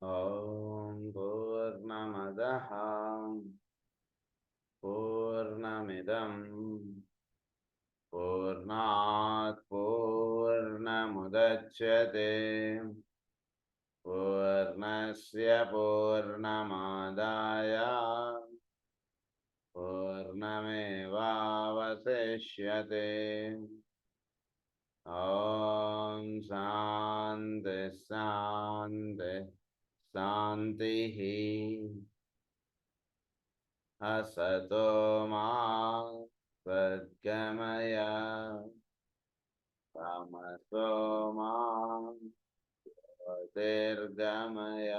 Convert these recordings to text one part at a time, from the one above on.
ఓం పూర్ణమదః పూర్ణమిదం పూర్ణాత్ పూర్ణముదచ్యతే పూర్ణస్య పూర్ణమాదాయ పూర్ణమేవావశిష్యతే. ఓం శాంతి శాంతి శాంతిః. అసతో మా సద్గమయ తమసో మా జ్యోతిర్గమయ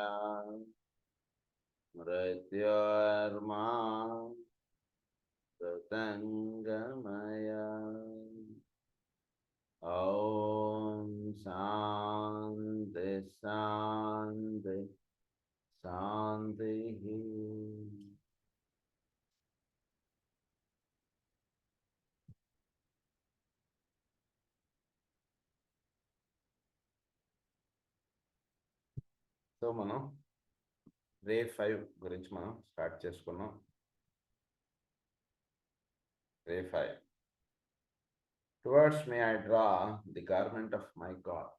మృత్యోర్మా మృతంగమయ. ఓం శాంతి శాంతి శాంతిః. సో మనం రే 5 గురించి మనం స్టార్ట్ చేసుకున్నాం. రే 5. Towards me I draw the garment of my God.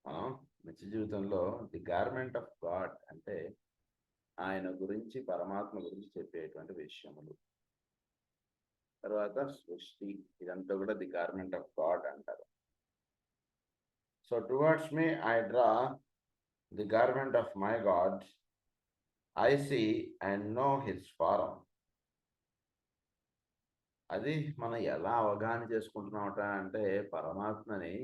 మనం నిత్య జీవితంలో ది గార్మెంట్ ఆఫ్ గాడ్ అంటే ఆయన గురించి, పరమాత్మ గురించి చెప్పేటువంటి విషయములు. తర్వాత సృష్టి, ఇదంతా కూడా ది గార్మెంట్ ఆఫ్ గాడ్ అంటారు. So towards me I draw the garment of my God, I see and know his form. అది మనం ఎలా అవగాహన చేసుకుంటున్నామట అంటే, పరమాత్మని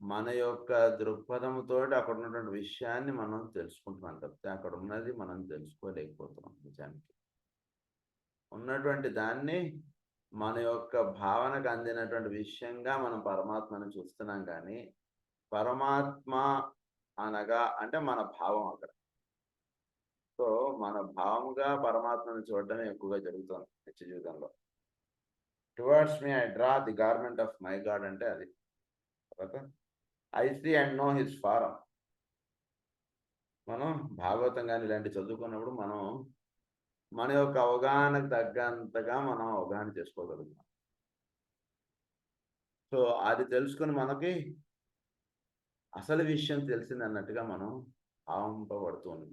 మన యొక్క దృక్పథంతో అక్కడ ఉన్నటువంటి విషయాన్ని మనం తెలుసుకుంటున్నాం తప్పితే అక్కడ ఉన్నది మనం తెలుసుకోలేకపోతున్నాం. నిజానికి ఉన్నటువంటి దాన్ని మన యొక్క భావనకు అందినటువంటి విషయంగా మనం పరమాత్మని చూస్తున్నాం. కానీ పరమాత్మ అనగా అంటే మన భావం అక్కడ. సో మన భావముగా పరమాత్మని చూడటమే ఎక్కువగా జరుగుతుంది నిత్య జీవితంలో. Towards me I draw the garment of my God అంటే అది. తర్వాత I see and know his form. మనం భాగవతం కానీ ఇలాంటి చదువుకున్నప్పుడు మనం మన యొక్క అవగాహనకు తగ్గంతగా మనం అవగాహన చేసుకోగలుగుతాం. సో అది తెలుసుకుని మనకి అసలు విషయం తెలిసింది అన్నట్టుగా మనం భావింపబడుతుంది.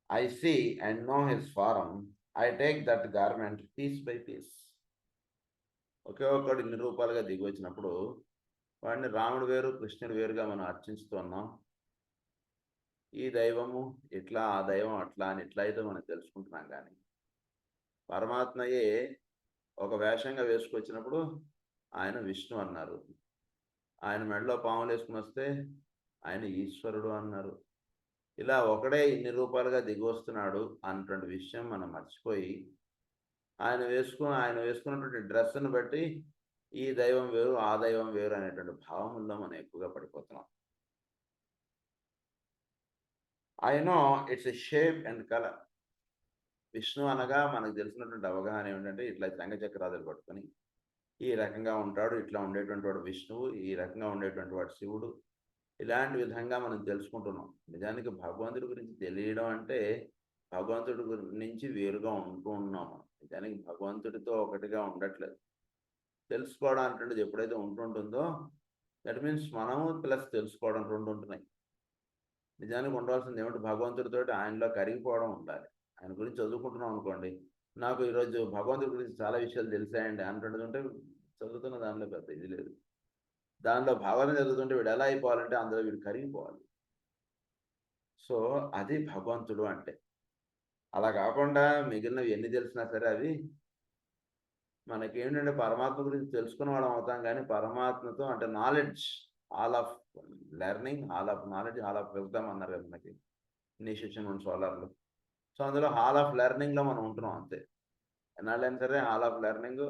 I see and know his form, I take that garment piece by piece. ఒకే ఒక్కడు ఇన్ని రూపాయలుగా దిగి వచ్చినప్పుడు వాడిని రాముడు వేరు, కృష్ణుడు వేరుగా మనం అర్చించుతున్నాం. ఈ దైవము ఇట్లా, ఆ దైవం అట్లా అని ఇట్లా అయితే మనం తెలుసుకుంటున్నాం. కానీ పరమాత్మయే ఒక వేషంగా వేసుకొచ్చినప్పుడు ఆయన విష్ణు అన్నారు, ఆయన మెడలో పాములు వేసుకుని వస్తే ఆయన ఈశ్వరుడు అన్నారు. ఇలా ఒకడే ఇన్ని రూపాయలుగా దిగి వస్తున్నాడు అన్నటువంటి విషయం మనం మర్చిపోయి ఆయన వేసుకున్నటువంటి డ్రెస్సును బట్టి ఈ దైవం వేరు, ఆ దైవం వేరు అనేటువంటి భావముల్లో మనం ఎక్కువగా పడిపోతున్నాం. I know it's a shape and colour. Vishnu అనగా మనకు తెలిసినటువంటి అవగాహన ఏమిటంటే ఇట్లా శంఖచక్రాదులు పట్టుకొని ఈ రకంగా ఉంటాడు, ఇట్లా ఉండేటువంటి వాడు విష్ణువు, ఈ రకంగా ఉండేటువంటి వాడు శివుడు. ఇలాంటి విధంగా మనం తెలుసుకుంటున్నాం. నిజానికి భగవంతుడి గురించి తెలియడం అంటే భగవంతుడి నుంచి వేరుగా ఉంటూ ఉన్నాము. నిజానికి భగవంతుడితో ఒకటిగా ఉండట్లేదు. తెలుసుకోవడం అంటే ఎప్పుడైతే ఉంటుంటుందో దట్ మీన్స్ మనము ప్లస్ తెలుసుకోవడం రెండు ఉంటున్నాయి. నిజానికి ఉండవలసింది ఏమిటి, భగవంతుడితో ఆయనలో కరిగిపోవడం ఉండాలి. ఆయన గురించి చదువుకుంటున్నాం అనుకోండి, నాకు ఈరోజు భగవంతుడి గురించి చాలా విషయాలు తెలిసాయండి అంటుంటే చదువుతున్న దానిలో పెద్ద ఇది లేదు. దానిలో భావన చదువుతుంటే వీడు ఎలా అయిపోవాలంటే అందులో వీడు కరిగిపోవాలి. సో అది భగవంతుడు అంటే. అలా కాకుండా మిగిలినవి ఎన్ని తెలిసినా సరే అవి మనకేంటంటే పరమాత్మ గురించి తెలుసుకున్న వాళ్ళం అవుతాం. కానీ పరమాత్మతో అంటే knowledge, all of learning, all of knowledge, all of wisdom అన్నారు కదా మనకి ఇనిషియేషన్ 1 సోలార్లో. సో అందులో హాల్ ఆఫ్ లెర్నింగ్లో మనం ఉంటున్నాం అంతే. ఎన్నాళ్ళైనా సరే హాల్ ఆఫ్ లెర్నింగ్,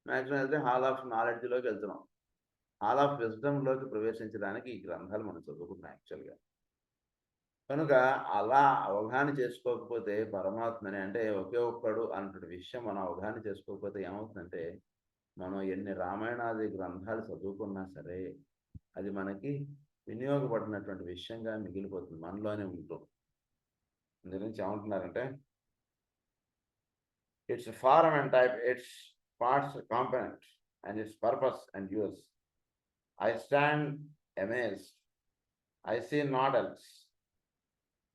మ్యాక్సిమం అయితే హాల్ ఆఫ్ నాలెడ్జ్లోకి వెళ్తున్నాం. హాల్ ఆఫ్ విజ్డమ్లోకి ప్రవేశించడానికి ఈ గ్రంథాలు మనం చదువుకుంటున్నాం యాక్చువల్గా. కనుక అలా అవగాహన చేసుకోకపోతే పరమాత్మని అంటే ఒకే ఒక్కడు అన్నటువంటి విషయం మనం అవగాహన చేసుకోకపోతే ఏమవుతుందంటే మనం ఎన్ని రామాయణాది గ్రంథాలు చదువుకున్నా సరే అది మనకి వినియోగపడినటువంటి విషయంగా మిగిలిపోతుంది, మనలోనే ఉంటూ. అందుగురించి ఏమంటున్నారంటే, its form and type, its parts component and its purpose and use. I stand amazed. I see not else.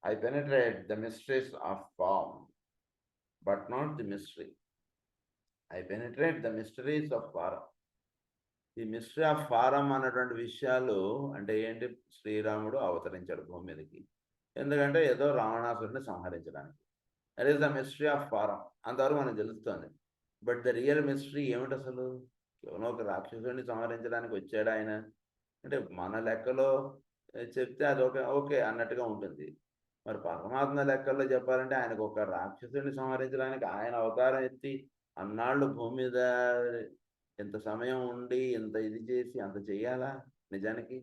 I penetrate the mysteries of form, but not the mystery. I penetrate the mysteries of form. ఈ mystery of form అన్నటువంటి విషయాలు అంటే ఏంటి? శ్రీరాముడు అవతరించాడు భూమి మీదకి, ఎందుకంటే ఏదో రావణాసురుడిని సంహరించడానికి. That is the mystery of form. అంతవరకు మనకు తెలుస్తుంది. బట్ ద రియల్ మిస్టరీ ఏమిటి అసలు? కేవలం ఒక రాక్షసుడిని సంహరించడానికి వచ్చాడు ఆయన అంటే మన లెక్కలో చెప్తే అది ఓకే అన్నట్టుగా ఉంటుంది. మరి పరమాత్మ లెక్కల్లో చెప్పాలంటే ఆయనకు ఒక రాక్షసుడిని సంహరించడానికి ఆయన అవతారం ఎత్తి అన్నాళ్ళు భూమి మీద ఇంత సమయం ఉండి ఇంత ఇది చేసి అంత చెయ్యాలా నిజానికి?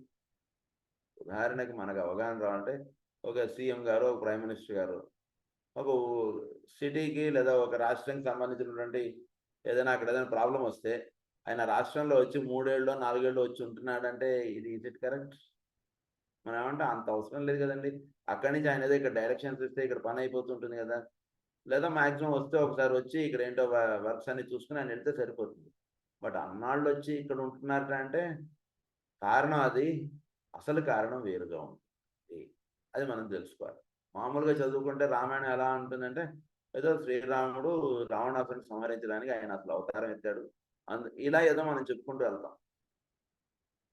ఉదాహరణకి మనకు అవగాహన రావాలంటే ఒక సీఎం గారు, ఒక ప్రైమ్ మినిస్టర్ గారు ఒక సిటీకి లేదా ఒక రాష్ట్రానికి సంబంధించినటువంటి ఏదైనా అక్కడ ఏదైనా ప్రాబ్లం వస్తే ఆయన రాష్ట్రంలో వచ్చి 3 ఏళ్ళు 4 ఏళ్ళు వచ్చి ఉంటున్నాడంటే ఇది ఇస్ ఇట్ కరెక్ట్? మనం ఏమంటే అంత అవసరం లేదు కదండి. అక్కడి నుంచి ఆయన ఏదో ఇక్కడ డైరెక్షన్స్ ఇస్తే ఇక్కడ పని అయిపోతుంటుంది కదా. లేదా మాక్సిమం వస్తే ఒకసారి వచ్చి ఇక్కడ ఏంటో వర్క్స్ అన్ని చూసుకుని ఆయన వెళ్తే సరిపోతుంది. బట్ అన్నాళ్ళు వచ్చి ఇక్కడ ఉంటున్నారట అంటే కారణం అది, అసలు కారణం వేరుగా ఉంటుంది. అది మనం తెలుసుకోవాలి. మామూలుగా చదువుకుంటే రామాయణం ఎలా ఉంటుందంటే ఏదో శ్రీరాముడు రావణాసురుని సంహరించడానికి ఆయన అసలు అవతారం ఎత్తాడు ఇలా ఏదో మనం చెప్పుకుంటూ వెళ్తాం.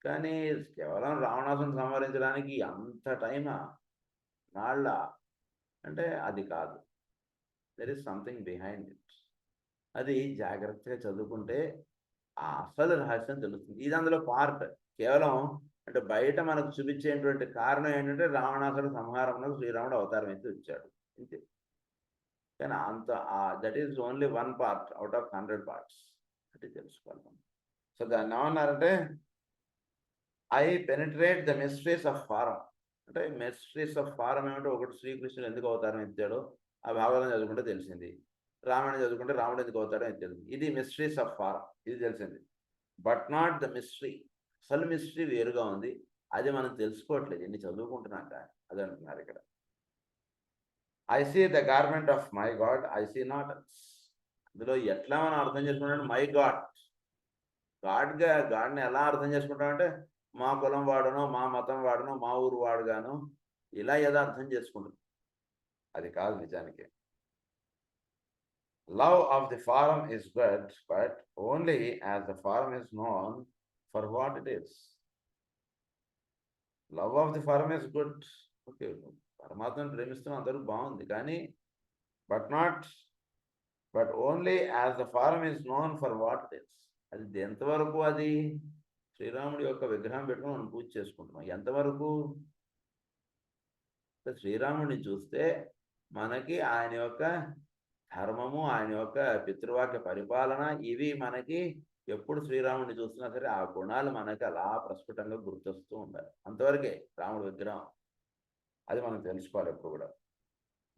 కానీ కేవలం రావణాసురుని సంహరించడానికి అంత టైమా, నాళ్ళ అంటే అది కాదు. There is something behind it. అది జాగ్రత్తగా చదువుకుంటే ఆ అసలు రహస్యం తెలుస్తుంది. ఇది అందులో పార్ట్. కేవలం అంటే బయట మనకు చూపించేటువంటి కారణం ఏంటంటే రావణాసురుడి సంహారంలో శ్రీరాముడు అవతారం అయితే వచ్చాడు అంతే. కానీ అంత that is only 1 part out of 100 parts అంటే తెలుసుకోవాలి మనం. సో దాన్ని ఏమన్నారంటే I penetrate the mysteries of form. అంటే మిస్టరీస్ ఆఫ్ ఫారం ఏమంటే ఒకటి శ్రీకృష్ణుడు ఎందుకు అవతారం ఎత్తాడో ఆ భాగవతం చదువుకుంటే తెలిసింది. రామాయణం చదువుకుంటే రాముడు ఎందుకు అవతారం ఎత్తాడు. ఇది మిస్టరీస్ ఆఫ్ ఫారం, ఇది తెలిసింది. But not the mystery. అసలు మిస్టరీ వేరుగా ఉంది. అది మనం తెలుసుకోవట్లేదు ఎన్ని చదువుకుంటున్నాక. అది అంటున్నారు ఇక్కడ. I see the garment of my God, I see not else. అందులో ఎట్లా మనం అర్థం చేసుకుంటాం? మై గాడ్, గాడ్ని ఎలా అర్థం చేసుకుంటామంటే మా కులం వాడునో, మా మతం వాడునో, మా ఊరు వాడుగాను ఇలా ఏదో అర్థం చేసుకుంటాం. అది కాదు నిజానికి. Love of the form is good, but only as the form is known for what it is. Love of the form is good. Okay, పరమాత్మను ప్రేమిస్తున్నాం అందరూ బాగుంది, కానీ but only as the form is known for what it is. అది ఎంతవరకు? అది శ్రీరాముడి యొక్క విగ్రహం పెట్టుకుని మనం పూజ చేసుకుంటున్నాం. ఎంతవరకు? శ్రీరాముడిని చూస్తే మనకి ఆయన యొక్క ధర్మము, ఆయన యొక్క పితృవాక్య పరిపాలన ఇవి మనకి ఎప్పుడు శ్రీరాముడిని చూస్తున్నా సరే ఆ గుణాలు మనకి అలా ప్రస్ఫుటంగా గుర్తొస్తూ ఉండాలి. అంతవరకే రాముడి విగ్రహం. అది మనం తెలుసుకోవాలి ఎప్పుడు కూడా.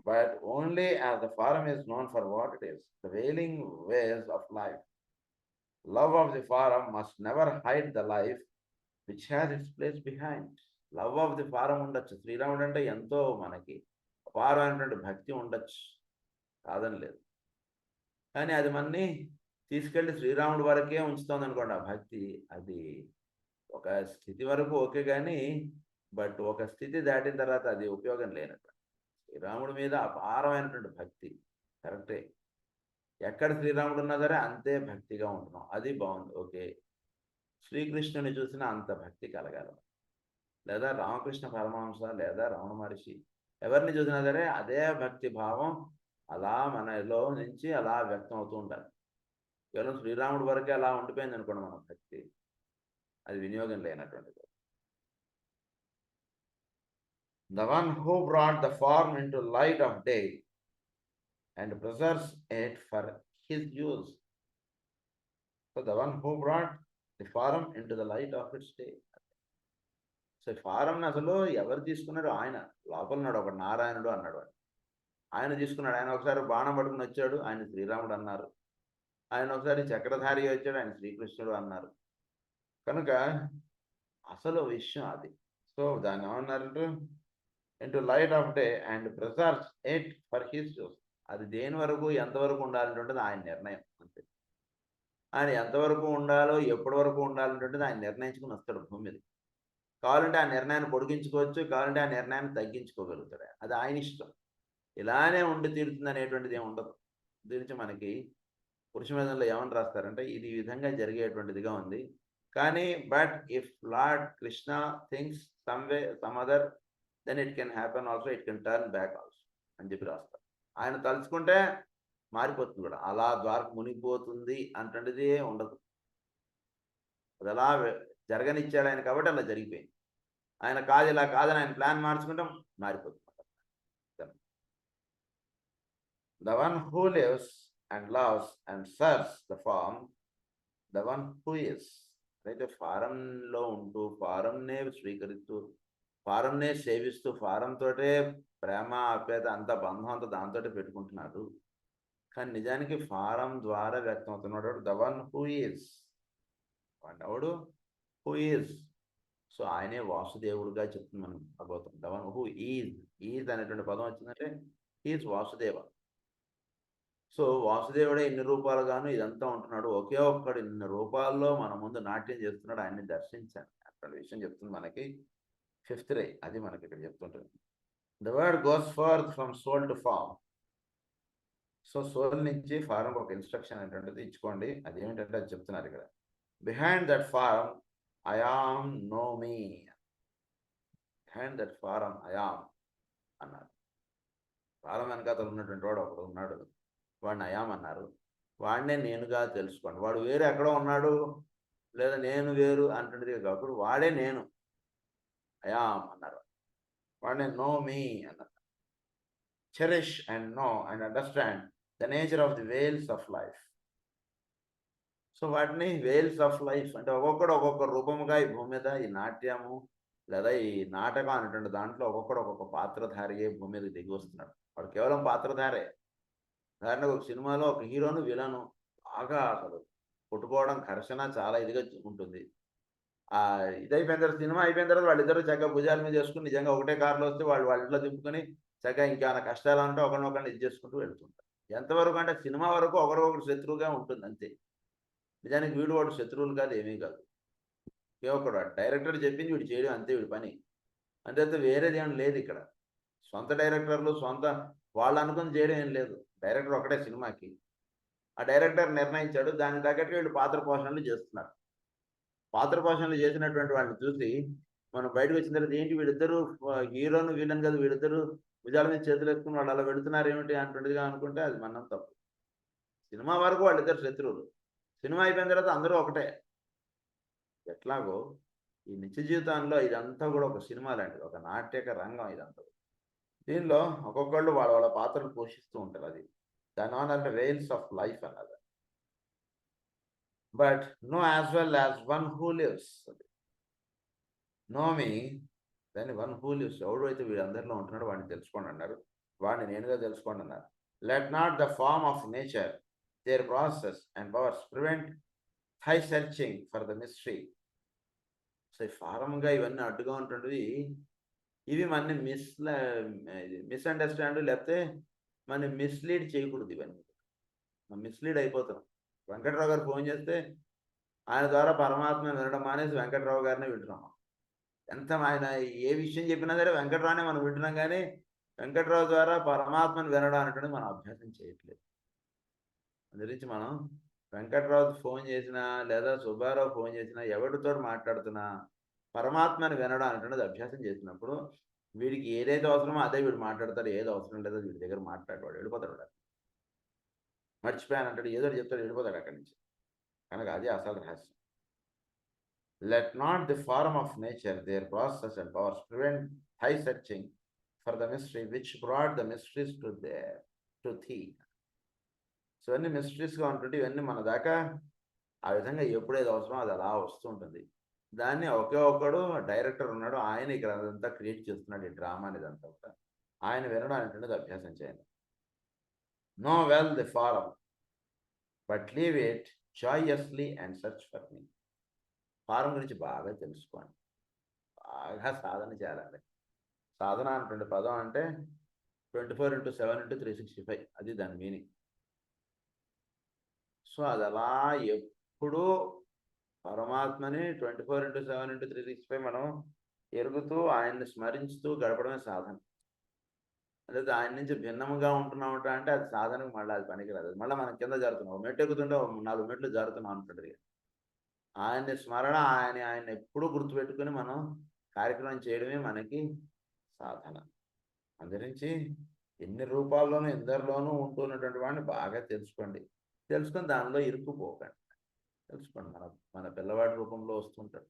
But only as the form is known for what it is, the veiling ways of life. Love of the form must never hide the life which has its place behind. Love of the form ఉండొచ్చు. శ్రీరాముడు అంటే ఎంతో మనకి అపారమైనటువంటి భక్తి ఉండొచ్చు, కాదని లేదు. కానీ అది మనని తీసుకెళ్ళి శ్రీరాముడి వరకే ఉంచుతుంది అనుకోండి ఆ భక్తి. అది ఒక స్థితి వరకు ఓకే, కానీ బట్ ఒక స్థితి దాటిన తర్వాత అది ఉపయోగం లేనట్టు. శ్రీరాముడి మీద అపారమైనటువంటి భక్తి కరెక్టే. ఎక్కడ శ్రీరాముడు ఉన్నా సరే అంతే భక్తిగా ఉంటున్నాం, అది బాగుంది, ఓకే. శ్రీకృష్ణుని చూసినా అంత భక్తి కలగాలి, లేదా రామకృష్ణ పరమహంస లేదా రమణ మహర్షి ఎవరిని చూసినా సరే అదే భక్తి భావం అలా మనలో నుంచి అలా వ్యక్తం అవుతూ ఉండాలి. కేవలం శ్రీరాముడి వరకే అలా ఉండిపోయింది అనుకోండి మన భక్తి, అది వినియోగం లేనటువంటిది. The one who brought the form into light of day and preserves it for his use. So the one who brought the form into the light of its day. So form అసలు ఎవరు తీసుకున్నాడు? ఆయన. లోపల ఉన్నాడు ఒక నారాయణుడు అన్నాడు. ఆయన తీసుకున్నాడు. ఆయన ఒకసారి బాణం పట్టుకుని వచ్చాడు, ఆయన శ్రీరాముడు అన్నారు. ఆయన ఒకసారి చక్రధారి వచ్చాడు, ఆయన శ్రీకృష్ణుడు అన్నారు. కనుక అసలు విషయం అది. సో దాన్ని ఏమన్నారంటే into light of day and preserves it for his use. అది దేని వరకు ఎంతవరకు ఉండాలనేటువంటిది ఆయన నిర్ణయం అంతే. ఆయన ఎంతవరకు ఉండాలో, ఎప్పటి వరకు ఉండాలనేటువంటిది ఆయన నిర్ణయించుకొని వస్తాడు భూమి మీదకి. కావాలంటే ఆ నిర్ణయాన్ని పొడిగించుకోవచ్చు, కావాలంటే ఆ నిర్ణయాన్ని తగ్గించుకోగలుగుతాడు. అది ఆయన ఇష్టం. ఇలానే ఉండి తీరుతుందనేటువంటిది ఏమి ఉండదు. గురించి మనకి పురుషమేధంలో ఏమని రాస్తారంటే ఇది ఈ విధంగా జరిగేటువంటిదిగా ఉంది. కానీ but if Lord Krishna thinks some way some other then it can happen also, it can turn back also అని చెప్పి రాస్తారు. ఆయన తలుచుకుంటే మారిపోతుంది కూడా. అలా ద్వారక మునిగిపోతుంది అంటేది ఉండదు. అది అలా జరగనిచ్చాడు ఆయన కాబట్టి అలా జరిగిపోయింది. ఆయన కాదు ఇలా కాదని ఆయన ప్లాన్ మార్చుకుంటాం మారిపోతుంది. The one who lives and loves and serves the form, the one who is. అయితే ఫారంలో ఉంటూ ఫారంనే స్వీకరిస్తూ ఫారంనే సేవిస్తూ ఫారం తోటే ప్రేమ ఆప్యాయత అంత బంధం అంతా దాంతో పెట్టుకుంటున్నాడు. కానీ నిజానికి ఫారం ద్వారా వ్యక్తం అవుతున్నాడు ద వన్ హూ ఈజ్. వాడెవడు హూ ఈజ్. సో ఆయనే వాసుదేవుడుగా చెప్తుంది మనం Bhagavatam. The one who is అనేటువంటి పదం వచ్చిందంటే ఈజ్ వాసుదేవ. సో వాసుదేవుడే ఇన్ని రూపాలుగాను ఇదంతా ఉంటున్నాడు. ఒకే ఒక్కడు ఇన్ని రూపాల్లో మన ముందు నాట్యం చేస్తున్నాడు. ఆయన్ని దర్శించాను అక్కడ విషయం చెప్తుంది మనకి 5th రే. అది మనకి ఇక్కడ చెప్తుంటుంది. The word goes forth from soul to form. So soul నుంచి ఫారం ఒక ఇన్స్ట్రక్షన్ అనేటువంటిది ఇచ్చుకోండి. అది ఏమిటంటే అది చెప్తున్నారు ఇక్కడ. Behind that form I am know me. Behind that form I am అన్నారు. ఫారం వెనకాతలు ఉన్నటువంటి వాడు ఒకడు ఉన్నాడు, వాడిని అయాం అన్నారు. వాడినే నేనుగా తెలుసుకోండి. వాడు వేరు ఎక్కడో ఉన్నాడు లేదా నేను వేరు అంటున్నది కాకుండా వాడే నేను అయాం అన్నారు. వాడిని నో మీ అన్నారు. Cherish and know and understand the nature of the veils of life. So వాటిని వేల్స్ ఆఫ్ లైఫ్ అంటే ఒక్కొక్కడు ఒక్కొక్క రూపముగా ఈ భూమి మీద ఈ నాట్యము లేదా ఈ నాటకం అనేటువంటి దాంట్లో ఒక్కొక్కడు ఒక్కొక్క పాత్రధారియే భూమి మీద దిగి వస్తున్నాడు. వాడు కేవలం పాత్రధారే. ఉదాహరణకు ఒక సినిమాలో ఒక హీరోను విలను బాగా అసలు కొట్టుకోవడం ఘర్షణ చాలా ఇదిగా ఉంటుంది. ఇదైపోయిన తర్వాత సినిమా అయిపోయిన తర్వాత వాళ్ళిద్దరూ చక్కగా భుజాల మీద చేసుకుని నిజంగా ఒకటే కారులో వస్తే వాళ్ళు వాళ్ళ ఇంట్లో దింపుకొని చక్కగా ఇంకేమైనా కష్టాలు అంటే ఒకరినొకరిని ఇది చేసుకుంటూ వెళ్తుంటారు. ఎంతవరకు అంటే సినిమా వరకు ఒకరికొకరు శత్రువుగా ఉంటుంది అంతే. నిజానికి వీడు వాడు శత్రువులు కాదు, ఏమీ కాదు. ఒకడు డైరెక్టర్ చెప్పింది వీడు చేయడం అంతే, వీడి పని అంతే. వేరేది ఏం లేదు ఇక్కడ. సొంత డైరెక్టర్లు సొంత వాళ్ళు అనుకుని చేయడం ఏం లేదు. డైరెక్టర్ ఒకటే సినిమాకి. ఆ డైరెక్టర్ నిర్ణయించాడు, దానికి తగ్గట్టు వీళ్ళు పాత్ర పోషణలు చేస్తున్నారు. పాత్ర పోషణలు చేసినటువంటి వాళ్ళని చూసి మనం బయటకు వచ్చిన తర్వాత ఏంటి వీళ్ళిద్దరూ హీరోను వీళ్ళని కదా, వీళ్ళిద్దరూ భుజాల మీద చేతులు వేసుకుని వాళ్ళు అలా పెడుతున్నారు ఏమిటి అటువంటిదిగా అనుకుంటే అది మనం తప్పు. సినిమా వరకు వాళ్ళిద్దరు శత్రువులు. సినిమా అయిపోయిన తర్వాత అందరూ ఒకటే. ఎట్లాగో ఈ నిత్య జీవితంలో ఇదంతా కూడా ఒక సినిమా లాంటిది, ఒక నాట్యక రంగం ఇదంతా. దీనిలో ఒక్కొక్కళ్ళు వాళ్ళ వాళ్ళ పాత్రలు పోషిస్తూ ఉంటారు. అది దాని అంటే వేల్స్ ఆఫ్ లైఫ్ అన్నది. But know as well as one who lives. Know me దాన్ని వన్ హూ లివ్స్. ఎవడు అయితే వీళ్ళందరిలో ఉంటున్నాడు వాడిని తెలుసుకోండి అన్నారు. వాడిని నేనుగా తెలుసుకోండి అన్నారు. Let not the form of nature their process and powers prevent high searching for the mystery. So ఫారంగా ఇవన్నీ అడ్డుగా ఉంటుండేవి. ఇవి మన మిస్అండర్స్టాండ్ లేకపోతే మనం మిస్లీడ్ చేయకూడదు. ఇవన్నీ మనం మిస్లీడ్ అయిపోతున్నాం. వెంకట్రావు గారు ఫోన్ చేస్తే ఆయన ద్వారా పరమాత్మ వినడం మానేసి వెంకట్రావు గారినే వింటున్నాం. ఎంత ఆయన ఏ విషయం చెప్పినా సరే వెంకట్రావునే మనం వింటున్నాం, కానీ వెంకట్రావు ద్వారా పరమాత్మను వినడం అనేటువంటి మనం అభ్యాసం చేయట్లేదు. అందుగురించి మనం వెంకట్రావు ఫోన్ చేసినా లేదా సుబ్బారావు ఫోన్ చేసినా ఎవరితో మాట్లాడుతున్నా పరమాత్మని వినడం అనేటువంటిది అభ్యాసం చేసినప్పుడు వీడికి ఏదైతే అవసరమో అదే వీడు మాట్లాడతాడు, ఏది అవసరం లేదో వీడి దగ్గర మాట్లాడేవాడు వెళ్ళిపోతాడు. మర్చిపోయాను అంటాడు, ఏదో చెప్తాడు, వెళ్ళిపోతాడు అక్కడి నుంచి. కనుక అది అసలు రహస్యం. Let not the form of nature their process and powers prevent high searching for the mystery which brought the mysteries to thee. So ఇవన్నీ మిస్టరీస్గా ఉంటుంటే ఇవన్నీ మన దాకా ఆ విధంగా ఎప్పుడేది అవసరమో అది అలా వస్తూ ఉంటుంది. దాన్ని ఒకే ఒక్కడు డైరెక్టర్ ఉన్నాడు, ఆయన ఇక్కడ అదంతా క్రియేట్ చేస్తున్నాడు ఈ డ్రామాని. ఇదంతా కూడా ఆయన వినడం అనేటువంటిది అభ్యాసం చేయండి. Know well the form but leave it joyously and search for me. ఫారం గురించి బాగా తెలుసుకోండి. బాగా సాధన చేయాలండి. సాధన అనేటువంటి పదం అంటే 24/7/365 అది దాని మీనింగ్. సో అది అలా ఎప్పుడూ పరమాత్మని 24/7/365 మనం ఎరుగుతూ ఆయన్ని స్మరించుతూ గడపడమే సాధన. లేదా ఆయన నుంచి భిన్నముగా ఉంటున్నామట అంటే అది సాధనకు మళ్ళీ అది పనికిరాదు. మళ్ళీ మనం కింద జారుతున్నాం. ఓ మెట్టు ఎక్కుతుంటే 4 మెట్లు జారుతున్నాం అనుకుంటది. ఆయన్ని స్మరణ ఆయన్ని ఎప్పుడూ గుర్తుపెట్టుకుని మనం కార్యక్రమం చేయడమే మనకి సాధన. అందునుంచి ఎన్ని రూపాల్లోనూ ఎందరిలోనూ ఉంటున్నటువంటి వాడిని బాగా తెలుసుకోండి. తెలుసుకొని దానిలో ఇరుక్కుపోకండి. తెలుసుకోండి. మన మన పిల్లవాడి రూపంలో వస్తుంటాడు.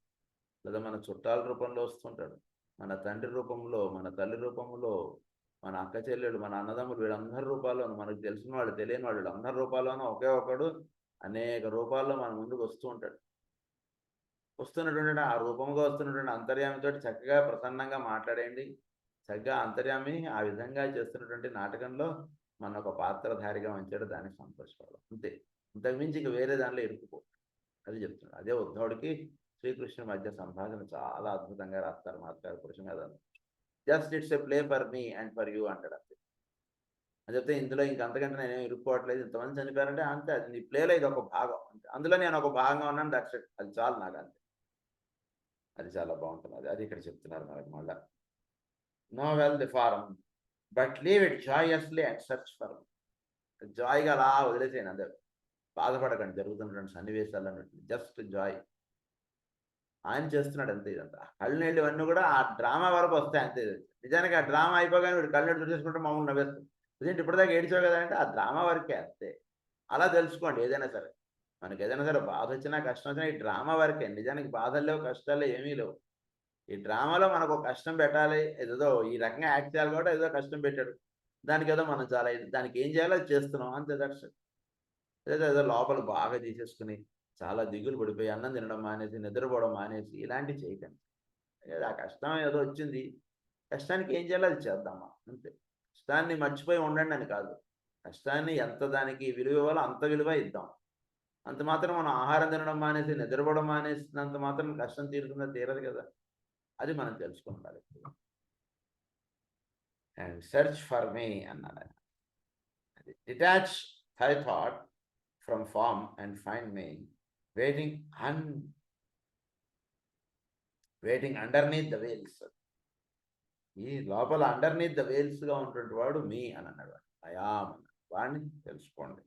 లేదా మన చుట్టాల రూపంలో వస్తుంటాడు. మన తండ్రి రూపంలో, మన తల్లి రూపంలో, మన అక్క చెల్లెలు, మన అన్నదమ్ములు వీళ్ళందరి రూపాల్లోనూ, మనకు తెలిసిన వాళ్ళు, తెలియని వాళ్ళు వీళ్ళందరి రూపాల్లోనూ ఒకే ఒకడు అనేక రూపాల్లో మన ముందుకు వస్తూ ఉంటాడు. వస్తున్నటువంటి ఆ రూపంగా వస్తున్నటువంటి అంతర్యామితో చక్కగా ప్రసన్నంగా మాట్లాడేయండి. చక్కగా అంతర్యామి ఆ విధంగా చేస్తున్నటువంటి నాటకంలో మన ఒక పాత్రధారిగా ఉంచాడు, దానికి సంతోషపడాలి అంతే. ఇంతకుమించి ఇంక వేరే దానిలో ఇరుక్కుపో అది చెప్తున్నాడు. అదే ఉద్ధవుడికి శ్రీకృష్ణుడి మధ్య సంభాషణ చాలా అద్భుతంగా రాస్తారు మాస్టర్ పురుష మీద. Just it's a play for me and for you అంటాడు అంతే. అని చెప్తే ఇందులో ఇంకంతకంటే నేనేం ఇరుక్కోవట్లేదు, ఇంతమంది చనిపోయారంటే అంతే, అది నీ ప్లేలో ఇది ఒక భాగం అంతే. అందులో నేను ఒక భాగంగా ఉన్నాను, దట్స్ ఇట్, అది చాలు నాకు అంతే. అది చాలా బాగుంటుంది. అది ఇక్కడ చెప్తున్నారు మనకు మళ్ళా. Know well the form but leave it joyously and search for. జాయ్గా అలా వదిలేసేయండి అంతే. బాధపడకండి జరుగుతున్నటువంటి సన్నివేశాలు అన్నట్టు. Just joy. ఆయన చేస్తున్నాడు అంతే ఇదంతా. కళ్ళనీళ్ళు ఇవన్నీ కూడా ఆ డ్రామా వరకు వస్తాయి అంతే. నిజానికి ఆ డ్రామా అయిపోగానే వీడు కళ్ళనీళ్ళు తుడిచేసుకుంటే మామూలు నవ్వేస్తుంది. ఇదేంటి ఇప్పటిదాకా ఏడ్చావు కదా అంటే ఆ డ్రామా వరకే అంతే. అలా తెలుసుకోండి ఏదైనా సరే. మనకి ఏదైనా సరే బాధ వచ్చినా కష్టం వచ్చినా ఈ డ్రామా వరకే. నిజానికి బాధలు లేవు, కష్టాలు ఏమీ లేవు. ఈ డ్రామాలో మనకు ఒక కష్టం పెట్టాలి, ఏదో ఈ రకంగా యాక్ట్ చేయాలి కాబట్టి ఏదో కష్టం పెట్టాడు. దానికి ఏదో మనం చాలా దానికి ఏం చేయాలో అది చేస్తున్నాం అంతే. That's it. లేదా ఏదో లోపల బాగా తీసేసుకుని చాలా దిగులు పడిపోయి అన్నం తినడం మానేసి, నిద్రపోవడం మానేసి ఇలాంటివి చేయకండి. ఏదో ఆ కష్టం ఏదో వచ్చింది, కష్టానికి ఏం చేయాలో అది చేద్దామా అంతే. కష్టాన్ని మర్చిపోయి ఉండండి అని కాదు. కష్టాన్ని ఎంత దానికి విలువ ఇవ్వాలో అంత విలువ ఇద్దాం. అంత మాత్రం మనం ఆహారం తినడం మానేసి, నిద్రపోవడం మానేసినంత మాత్రం కష్టం తీరుతుందా? తీరదు కదా. అది మనం తెలుసుకుంటాలి. అండ్ సెర్చ్ ఫర్ మీ అన్నాడు ఆయన. Detach thy thought from form and find me waiting underneath the veils. ఈ లోపల అండర్నీత్ ద వేల్స్ గా ఉన్నటువంటి వాడు మీ అని అన్నాడు. అయామ్ అన్నాడు. వాడిని తెలుసుకోండి.